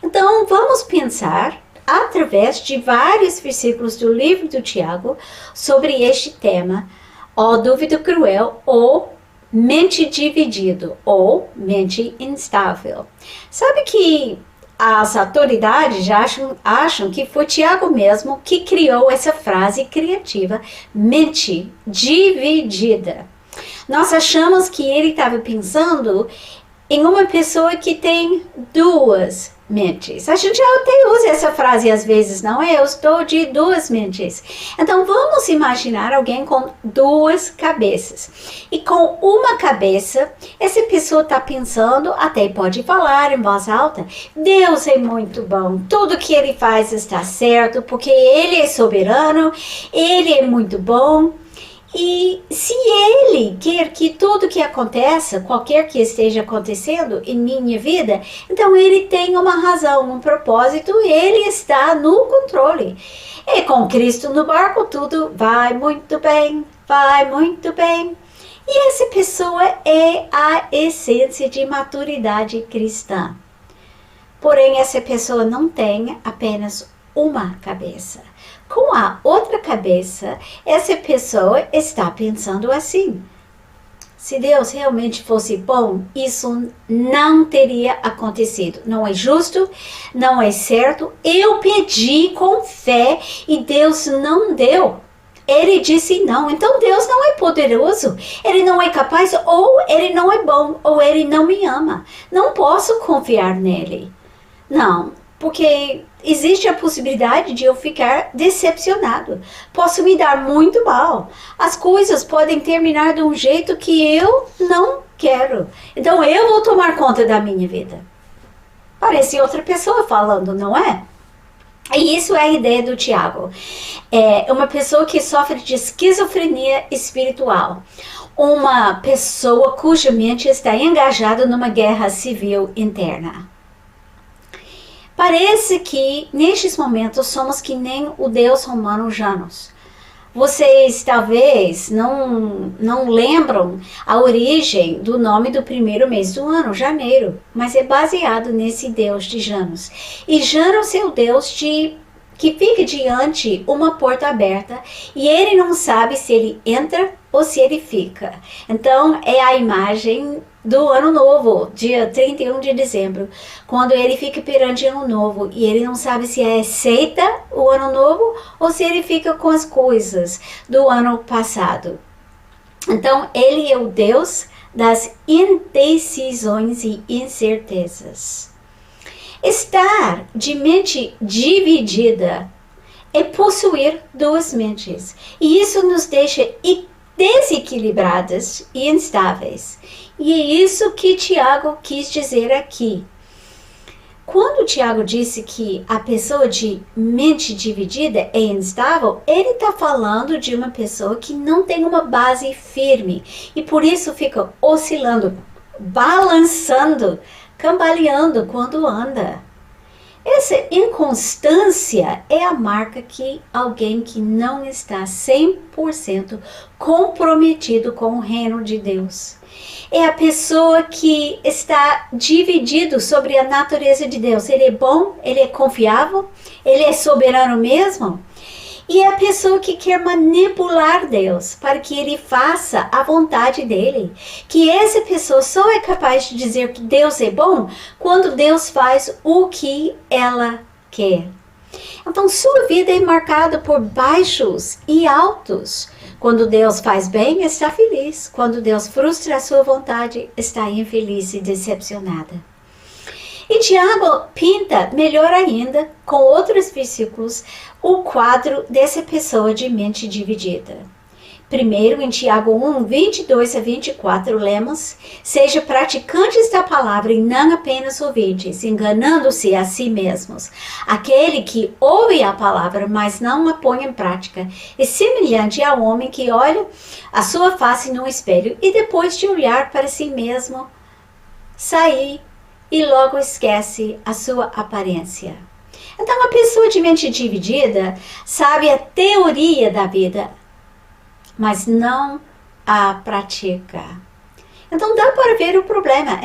Então, vamos pensar através de vários versículos do livro do Tiago sobre este tema, ó dúvida cruel ou mente dividida ou mente instável. Sabe que as autoridades já acham que foi Tiago mesmo que criou essa frase criativa, mente dividida. Nós achamos que ele estava pensando em uma pessoa que tem duas mentes. A gente até usa essa frase às vezes, não é? Eu estou de duas mentes. Então vamos imaginar alguém com duas cabeças. E com uma cabeça, essa pessoa está pensando, até pode falar em voz alta, Deus é muito bom, tudo que ele faz está certo, porque ele é soberano, ele é muito bom. E se ele quer que tudo que aconteça, qualquer que esteja acontecendo em minha vida, então ele tem uma razão, um propósito, ele está no controle. E com Cristo no barco tudo vai muito bem, vai muito bem. E essa pessoa é a essência de maturidade cristã. Porém, essa pessoa não tem apenas uma cabeça. Com a outra cabeça, essa pessoa está pensando assim: se Deus realmente fosse bom, isso não teria acontecido. Não é justo, não é certo. Eu pedi com fé e Deus não deu. Ele disse não. Então Deus não é poderoso. Ele não é capaz, ou ele não é bom, ou ele não me ama. Não posso confiar nele. Não, porque existe a possibilidade de eu ficar decepcionado. Posso me dar muito mal. As coisas podem terminar de um jeito que eu não quero. Então eu vou tomar conta da minha vida. Parece outra pessoa falando, não é? E isso é a ideia do Tiago. É uma pessoa que sofre de esquizofrenia espiritual. Uma pessoa cuja mente está engajada numa guerra civil interna. Parece que, nestes momentos, somos que nem o deus romano Janus. Vocês talvez não lembram a origem do nome do primeiro mês do ano, janeiro, mas é baseado nesse deus de Janus. E Janus é o deus que fica diante uma porta aberta e ele não sabe se ele entra ou se ele fica. Então é a imagem do ano novo, dia 31 de dezembro, quando ele fica perante o ano novo e ele não sabe se aceita o ano novo ou se ele fica com as coisas do ano passado. Então ele é o Deus das indecisões e incertezas. Estar de mente dividida é possuir duas mentes, e isso nos deixa desequilibradas e instáveis. E é isso que Tiago quis dizer aqui. Quando Tiago disse que a pessoa de mente dividida é instável, ele está falando de uma pessoa que não tem uma base firme e por isso fica oscilando, balançando, cambaleando quando anda. Essa inconstância é a marca que alguém que não está 100% comprometido com o reino de Deus. É a pessoa que está dividido sobre a natureza de Deus. Ele é bom, ele é confiável, ele é soberano mesmo. E é a pessoa que quer manipular Deus para que ele faça a vontade dele. Que essa pessoa só é capaz de dizer que Deus é bom quando Deus faz o que ela quer. Então sua vida é marcada por baixos e altos. Quando Deus faz bem, está feliz. Quando Deus frustra a sua vontade, está infeliz e decepcionada. E Tiago pinta, melhor ainda, com outros versículos, o quadro dessa pessoa de mente dividida. Primeiro, em Tiago 1, 22 a 24, lemos: seja praticantes da palavra e não apenas ouvintes, enganando-se a si mesmos. Aquele que ouve a palavra, mas não a põe em prática, é semelhante ao homem que olha a sua face no espelho e depois de olhar para si mesmo, sair e logo esquece a sua aparência. Então, a pessoa de mente dividida sabe a teoria da vida, mas não a pratica. Então dá para ver o problema.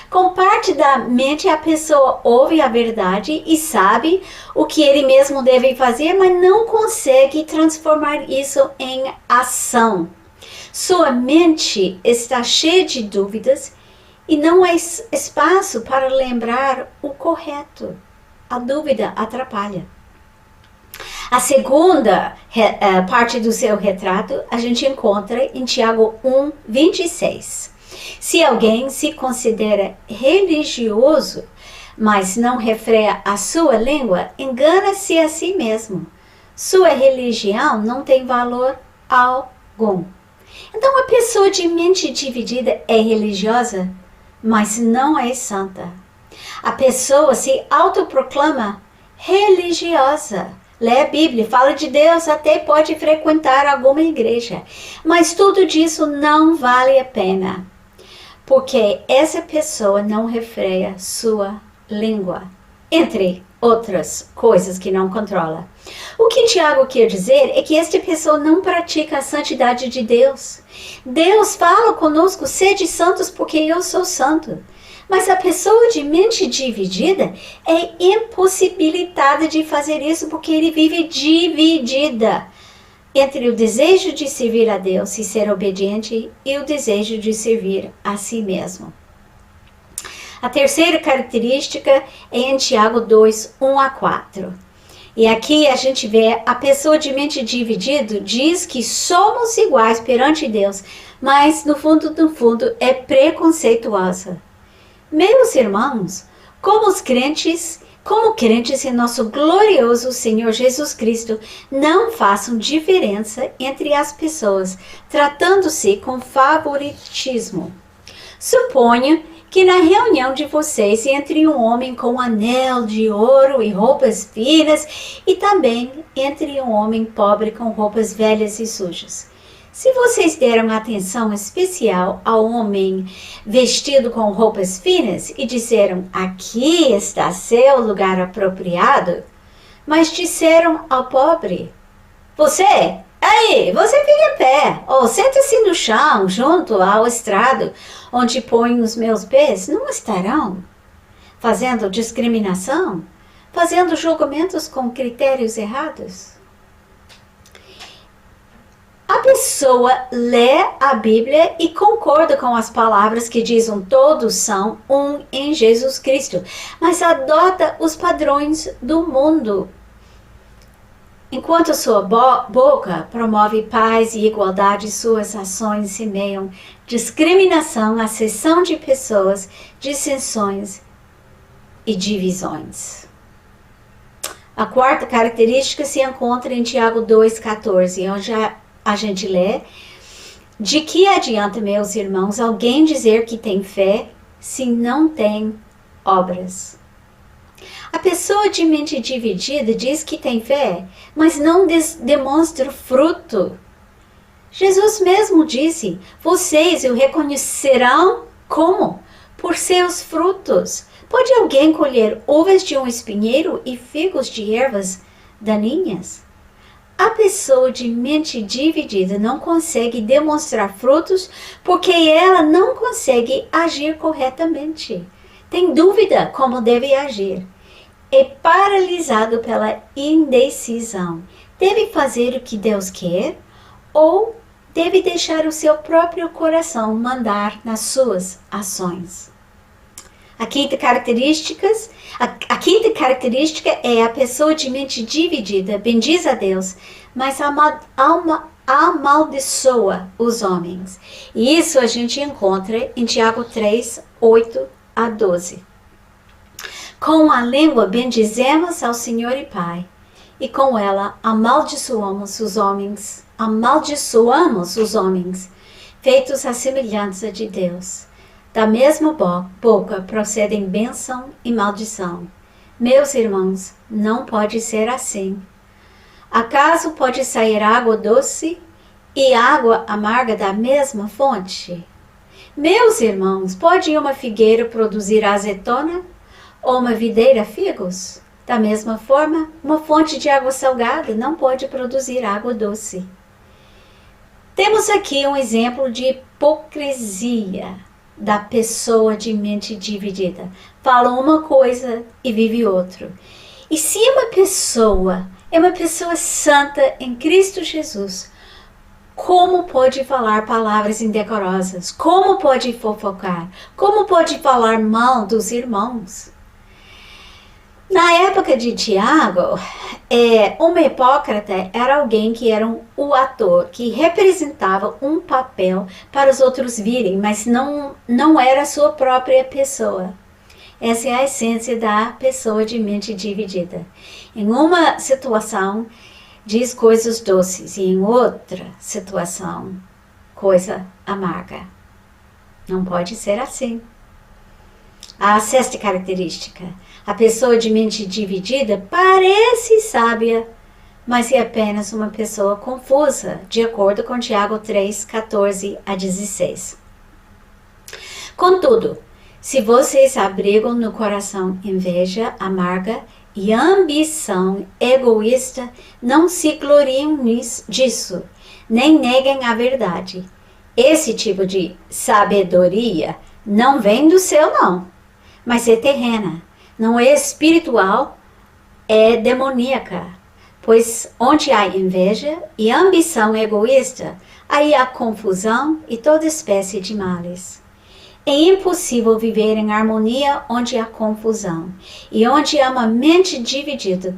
Com parte da mente a pessoa ouve a verdade e sabe o que ele mesmo deve fazer, mas não consegue transformar isso em ação. Sua mente está cheia de dúvidas e não há espaço para lembrar o correto. A dúvida atrapalha. A segunda parte do seu retrato a gente encontra em Tiago 1:26. Se alguém se considera religioso, mas não refreia a sua língua, engana-se a si mesmo. Sua religião não tem valor algum. Então, a pessoa de mente dividida é religiosa, mas não é santa. A pessoa se autoproclama religiosa. Lê a Bíblia, fala de Deus, até pode frequentar alguma igreja. Mas tudo disso não vale a pena. Porque essa pessoa não refreia sua língua. Entre outras coisas que não controla. O que Tiago quer dizer é que esta pessoa não pratica a santidade de Deus. Deus fala conosco, sede santos porque eu sou santo. Mas a pessoa de mente dividida é impossibilitada de fazer isso porque ele vive dividida entre o desejo de servir a Deus e ser obediente e o desejo de servir a si mesmo. A terceira característica é em Tiago 2:1-4. E aqui a gente vê a pessoa de mente dividida diz que somos iguais perante Deus, mas no fundo é preconceituosa. Meus irmãos, como crentes em nosso glorioso Senhor Jesus Cristo, não façam diferença entre as pessoas, tratando-se com favoritismo. Suponho que na reunião de vocês entre um homem com anel de ouro e roupas finas e também entre um homem pobre com roupas velhas e sujas. Se vocês deram atenção especial ao homem vestido com roupas finas e disseram, aqui está seu lugar apropriado, mas disseram ao pobre, você fica em pé, ou senta-se no chão, junto ao estrado, onde põem os meus pés, não estarão fazendo discriminação, fazendo julgamentos com critérios errados? A pessoa lê a Bíblia e concorda com as palavras que dizem todos são um em Jesus Cristo, mas adota os padrões do mundo. Enquanto sua boca promove paz e igualdade, suas ações semeiam discriminação, acessão de pessoas, dissensões e divisões. A quarta característica se encontra em Tiago 2,14, onde a gente lê, de que adianta, meus irmãos, alguém dizer que tem fé se não tem obras? A pessoa de mente dividida diz que tem fé, mas não demonstra fruto. Jesus mesmo disse, vocês o reconhecerão como? Por seus frutos. Pode alguém colher uvas de um espinheiro e figos de ervas daninhas? A pessoa de mente dividida não consegue demonstrar frutos porque ela não consegue agir corretamente. Tem dúvida como deve agir. É paralisado pela indecisão. Deve fazer o que Deus quer ou deve deixar o seu próprio coração mandar nas suas ações. A quinta característica é a pessoa de mente dividida, bendiz a Deus, mas amaldiçoa os homens. E isso a gente encontra em Tiago 3:8-12. Com a língua bendizemos ao Senhor e Pai, e com ela amaldiçoamos os homens, feitos à semelhança de Deus. Da mesma boca procedem bênção e maldição. Meus irmãos, não pode ser assim. Acaso pode sair água doce e água amarga da mesma fonte? Meus irmãos, pode uma figueira produzir azeitona ou uma videira figos? Da mesma forma, uma fonte de água salgada não pode produzir água doce. Temos aqui um exemplo de hipocrisia da pessoa de mente dividida. Fala uma coisa e vive outra. E se uma pessoa é uma pessoa santa em Cristo Jesus, como pode falar palavras indecorosas? Como pode fofocar? Como pode falar mal dos irmãos? Na época de Tiago, um hipócrita era alguém que era o ator, que representava um papel para os outros virem, mas não era a sua própria pessoa. Essa é a essência da pessoa de mente dividida. Em uma situação, diz coisas doces, e em outra situação, coisa amarga. Não pode ser assim. A sexta característica. A pessoa de mente dividida parece sábia, mas é apenas uma pessoa confusa, de acordo com Tiago 3, 14 a 16. Contudo, se vocês abrigam no coração inveja amarga e ambição egoísta, não se gloriem disso, nem neguem a verdade. Esse tipo de sabedoria não vem do céu, não, mas é terrena. Não é espiritual, é demoníaca. Pois onde há inveja e ambição egoísta, aí há confusão e toda espécie de males. É impossível viver em harmonia onde há confusão. E onde há uma mente dividida,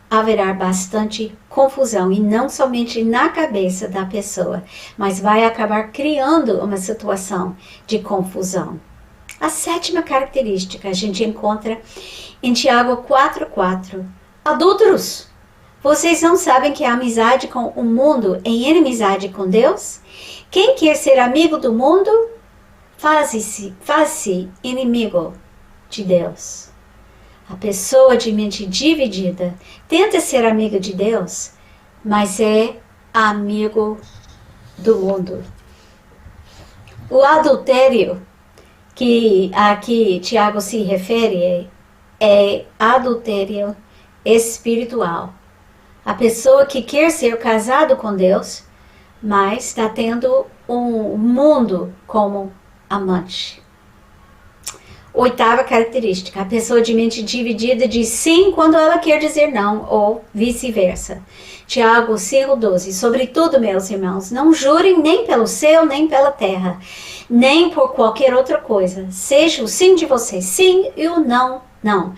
haverá bastante confusão. E não somente na cabeça da pessoa, mas vai acabar criando uma situação de confusão. A sétima característica a gente encontra em Tiago 4,4. Adúlteros, vocês não sabem que a amizade com o mundo é inimizade com Deus? Quem quer ser amigo do mundo, faz-se inimigo de Deus. A pessoa de mente dividida tenta ser amiga de Deus, mas é amigo do mundo. O adultério que aqui Tiago se refere é adultério espiritual. A pessoa que quer ser casado com Deus, mas está tendo um mundo como amante. Oitava característica, a pessoa de mente dividida diz sim quando ela quer dizer não, ou vice-versa. Tiago 5,12. Sobretudo, meus irmãos, não jurem nem pelo céu, nem pela terra, nem por qualquer outra coisa. Seja o sim de vocês sim e o não, não,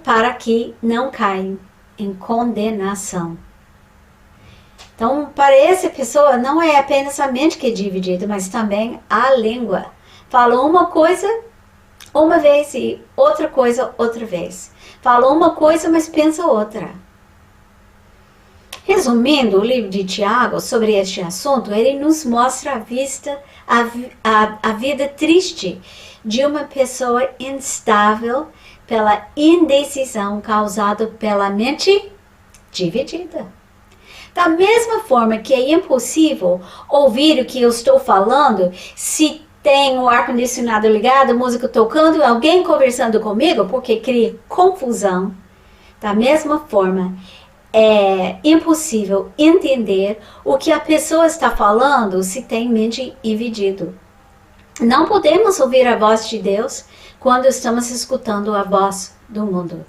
para que não caiam em condenação. Então, para essa pessoa, não é apenas a mente que é dividida, mas também a língua. Fala uma coisa uma vez e outra coisa outra vez. Fala uma coisa, mas pensa outra. Resumindo o livro de Tiago sobre este assunto, ele nos mostra a vida triste de uma pessoa instável pela indecisão causada pela mente dividida. Da mesma forma que é impossível ouvir o que eu estou falando se tem o ar-condicionado ligado, música tocando e alguém conversando comigo, porque cria confusão. Da mesma forma, é impossível entender o que a pessoa está falando se tem mente dividida. Não podemos ouvir a voz de Deus quando estamos escutando a voz do mundo.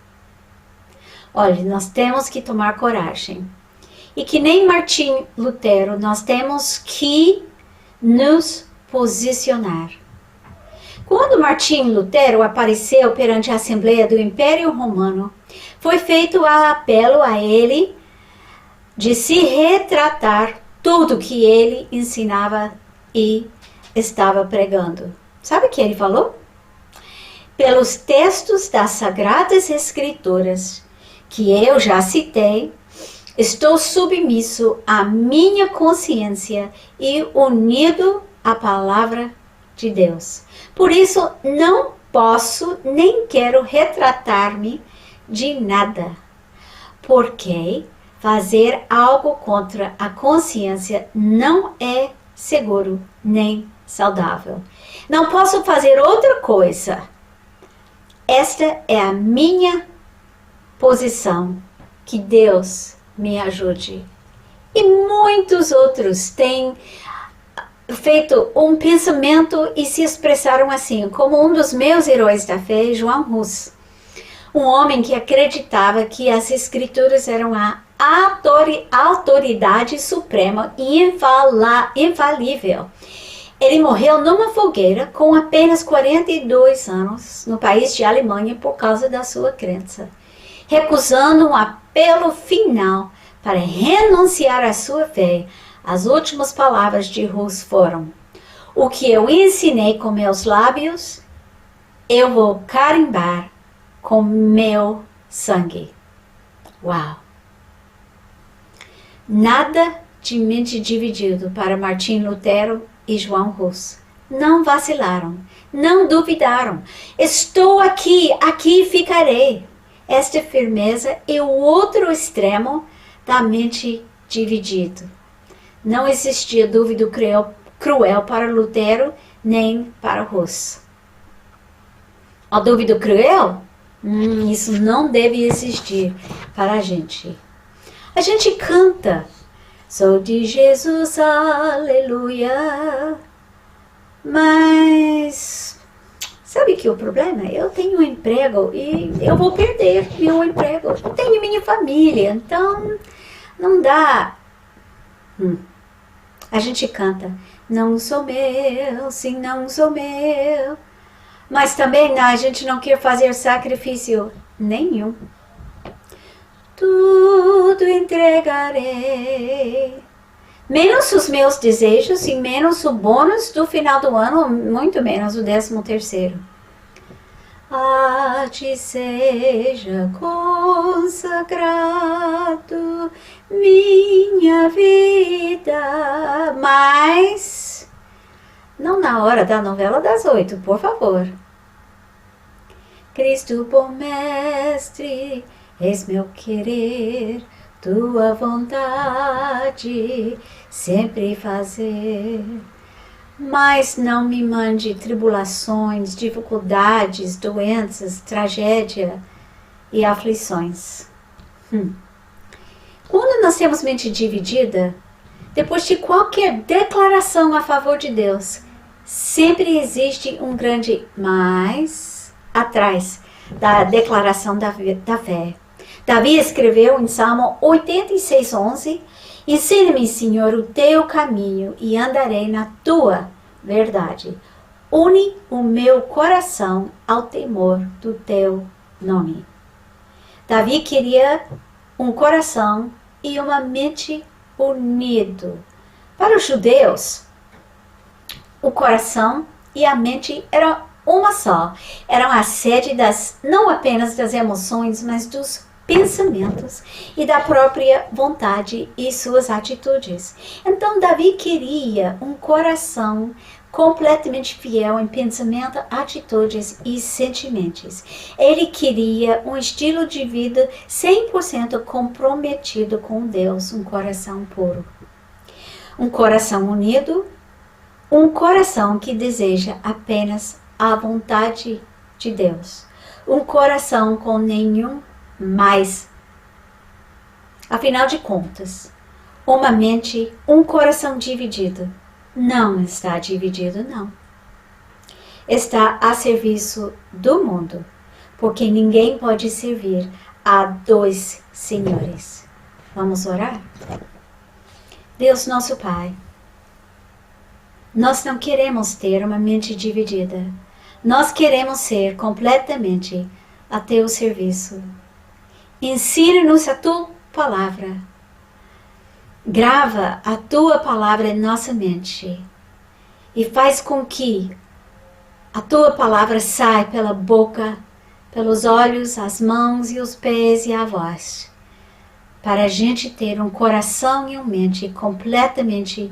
Olha, nós temos que tomar coragem. E que nem Martim Lutero, nós temos que nos posicionar. Quando Martim Lutero apareceu perante a Assembleia do Império Romano, foi feito a apelo a ele de se retratar tudo que ele ensinava e estava pregando. Sabe o que ele falou? Pelos textos das Sagradas Escrituras, que eu já citei, estou submisso à minha consciência e unido à palavra de Deus. Por isso, não posso nem quero retratar-me de nada, porque fazer algo contra a consciência não é seguro nem saudável. Não posso fazer outra coisa. Esta é a minha posição. Que Deus me ajude. E muitos outros têm feito um pensamento e se expressaram assim, como um dos meus heróis da fé, João Hus, um homem que acreditava que as escrituras eram a autoridade suprema e infalível. Ele morreu numa fogueira com apenas 42 anos no país de Alemanha por causa da sua crença, recusando um apelo final para renunciar à sua fé. As últimas palavras de Hus foram: o que eu ensinei com meus lábios, eu vou carimbar com meu sangue. Uau! Nada de mente dividida para Martim Lutero e João Hus. Não vacilaram, não duvidaram. Estou aqui, aqui ficarei. Esta firmeza é o outro extremo da mente dividida. Não existia dúvida cruel para Lutero nem para Hus. A dúvida cruel? Isso não deve existir para a gente. A gente canta, sou de Jesus, aleluia. Mas sabe que o problema? Eu tenho um emprego e eu vou perder meu emprego. Eu tenho minha família, então não dá. A gente canta, não sou meu, sim, não sou meu. Mas também a gente não quer fazer sacrifício nenhum. Tudo entregarei, menos os meus desejos e menos o bônus do final do ano, muito menos o 13º. A ti seja consagrado minha vida, mas não na hora da novela das 8, por favor. Cristo, bom mestre, eis meu querer, tua vontade sempre fazer. Mas não me mande tribulações, dificuldades, doenças, tragédia e aflições. Quando nós temos mente dividida, depois de qualquer declaração a favor de Deus, sempre existe um grande mas atrás da declaração da fé. Davi escreveu em Salmo 86:11, ensina-me, Senhor, o teu caminho e andarei na tua verdade. Une o meu coração ao temor do teu nome. Davi queria um coração e uma mente unido. Para os judeus, o coração e a mente eram uma só. Eram a sede não apenas das emoções, mas dos pensamentos e da própria vontade e suas atitudes. Então Davi queria um coração completamente fiel em pensamento, atitudes e sentimentos. Ele queria um estilo de vida 100% comprometido com Deus, um coração puro. Um coração unido, um coração que deseja apenas a vontade de Deus. Um coração com nenhum mais. Afinal de contas, uma mente, um coração dividido, não está dividido, não. Está a serviço do mundo, porque ninguém pode servir a dois senhores. Vamos orar? Deus nosso Pai, nós não queremos ter uma mente dividida. Nós queremos ser completamente a teu serviço. Ensina-nos a tua palavra. Grava a tua palavra em nossa mente e faz com que a tua palavra saia pela boca, pelos olhos, as mãos e os pés e a voz, para a gente ter um coração e uma mente completamente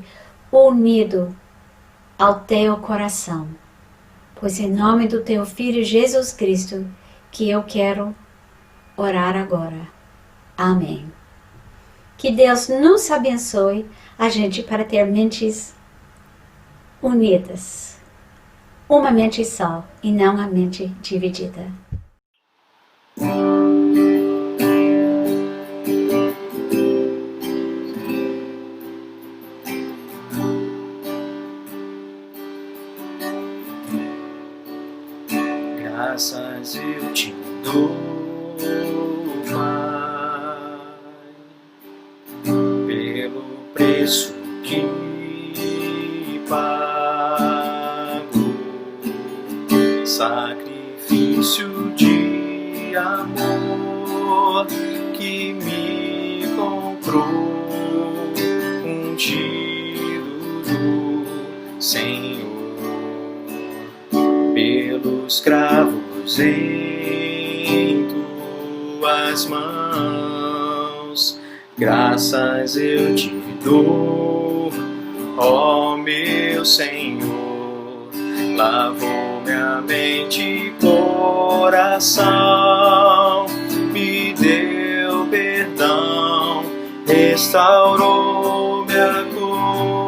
unido ao teu coração. Pois em nome do teu Filho Jesus Cristo que eu quero orar agora. Amém. Que Deus nos abençoe a gente para ter mentes unidas. Uma mente só e não a mente dividida. eu te dou, Pai, pelo preço que pago, sacrifício de amor que me comprou, ungido do Senhor, pelos cravos em tuas mãos, graças eu te dou, ó meu Senhor, lavou minha mente e coração, me deu perdão, restaurou minha comunhão.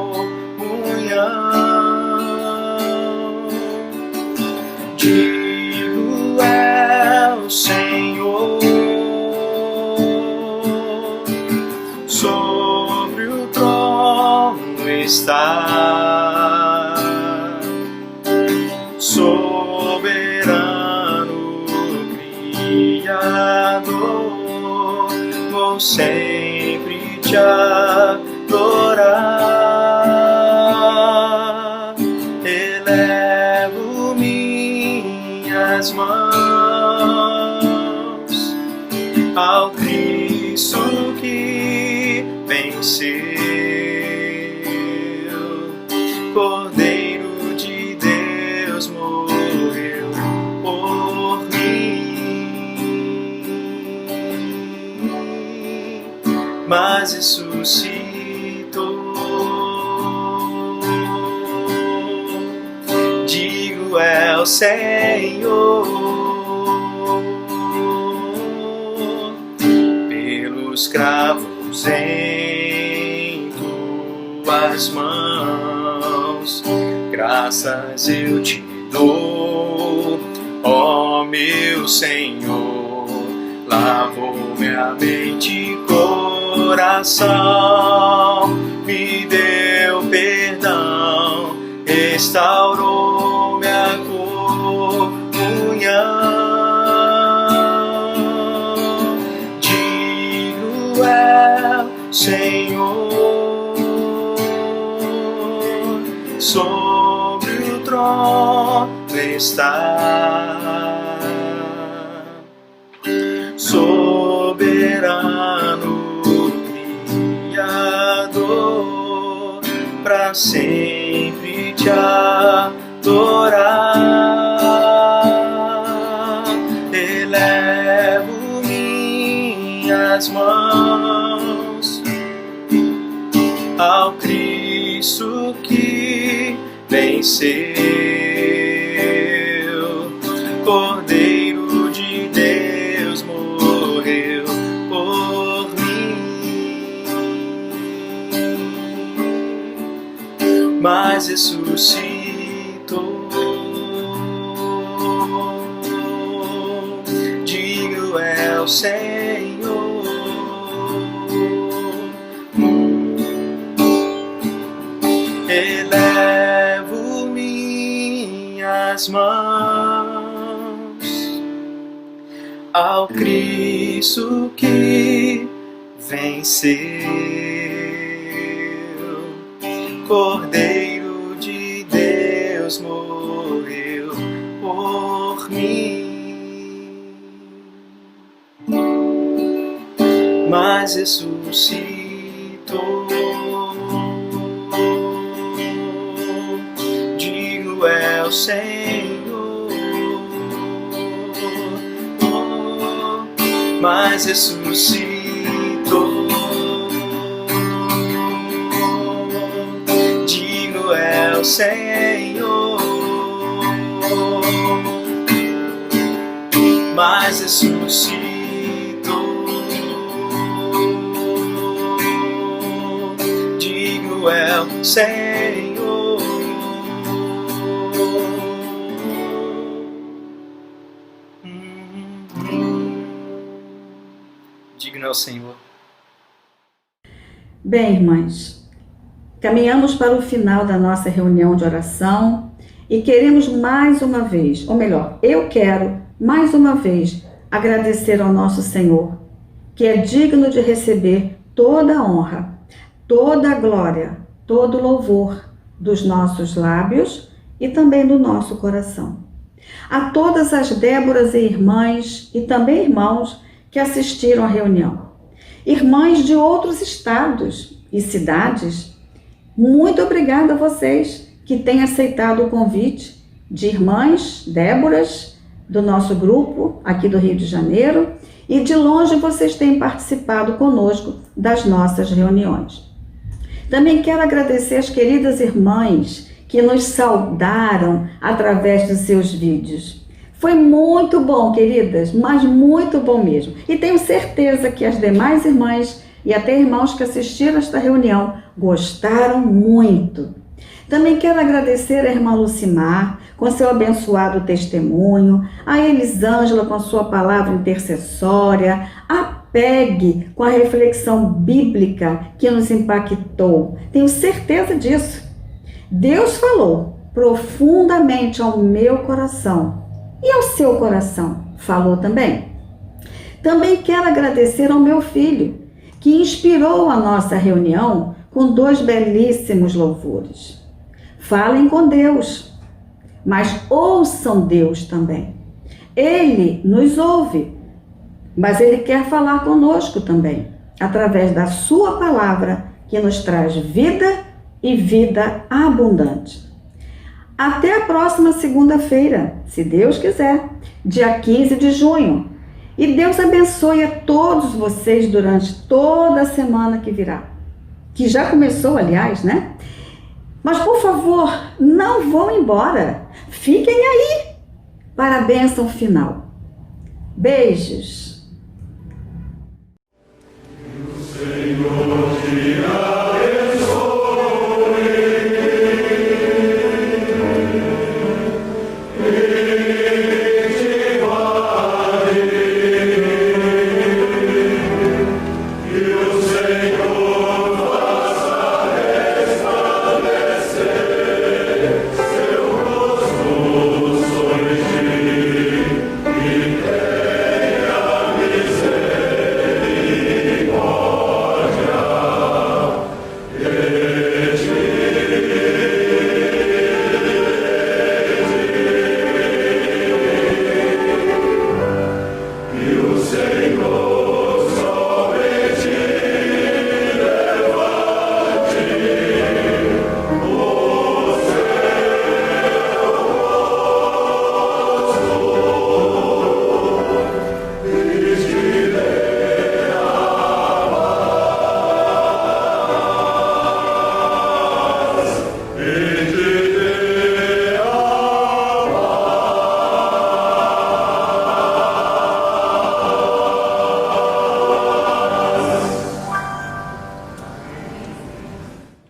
Digo é o Senhor, sobre o trono está, soberano Criador, vou sempre te adorar, elevo minhas mãos ao Cristo que venceu, Cordeiro de Deus morreu por mim, mas ressuscitou. Digo é o Senhor, pelos cravos em tuas mãos, graças eu te dou, ó meu Senhor, lavou minha mente e coração, me deu perdão, restaurou minha comunhão. Digo é o Senhor, sobre o trono está, soberano Criador, pra sempre te adorar, elevo minhas mãos ao Cristo que venceu, Cordeiro de Deus morreu por mim, mas ressuscitou. Digno é o Senhor, elevo minhas mãos ao Cristo que venceu, Cordeiro de Deus morreu por mim, mas ressuscitou. Digo é o Senhor, mas ressuscitou. Digo é o Senhor, mas ressuscitou. Digo é o Senhor, digno é o Senhor. Bem, irmãs, caminhamos para o final da nossa reunião de oração e queremos mais uma vez, ou melhor, eu quero mais uma vez, agradecer ao nosso Senhor, que é digno de receber toda a honra, toda a glória, todo o louvor dos nossos lábios e também do nosso coração. A todas as Déboras e irmãs e também irmãos que assistiram à reunião, irmãs de outros estados e cidades, muito obrigada a vocês que têm aceitado o convite de irmãs Déboras do nosso grupo aqui do Rio de Janeiro, e de longe vocês têm participado conosco das nossas reuniões. Também quero agradecer as queridas irmãs que nos saudaram através dos seus vídeos. Foi muito bom, queridas, mas muito bom mesmo. E tenho certeza que as demais irmãs e até irmãos que assistiram esta reunião gostaram muito. Também quero agradecer a irmã Lucimar com seu abençoado testemunho, a Elisângela com a sua palavra intercessória, a Peg com a reflexão bíblica que nos impactou. Tenho certeza disso. Deus falou profundamente ao meu coração e ao seu coração. Falou também. Também quero agradecer ao meu filho, que inspirou a nossa reunião com 2 belíssimos louvores. Falem com Deus, mas ouçam Deus também. Ele nos ouve, mas Ele quer falar conosco também, através da sua palavra, que nos traz vida e vida abundante. Até a próxima segunda-feira, se Deus quiser, dia 15 de junho. E Deus abençoe a todos vocês durante toda a semana que virá. Que já começou, aliás, né? Mas, por favor, não vão embora. Fiquem aí para a bênção final. Beijos. Senhor.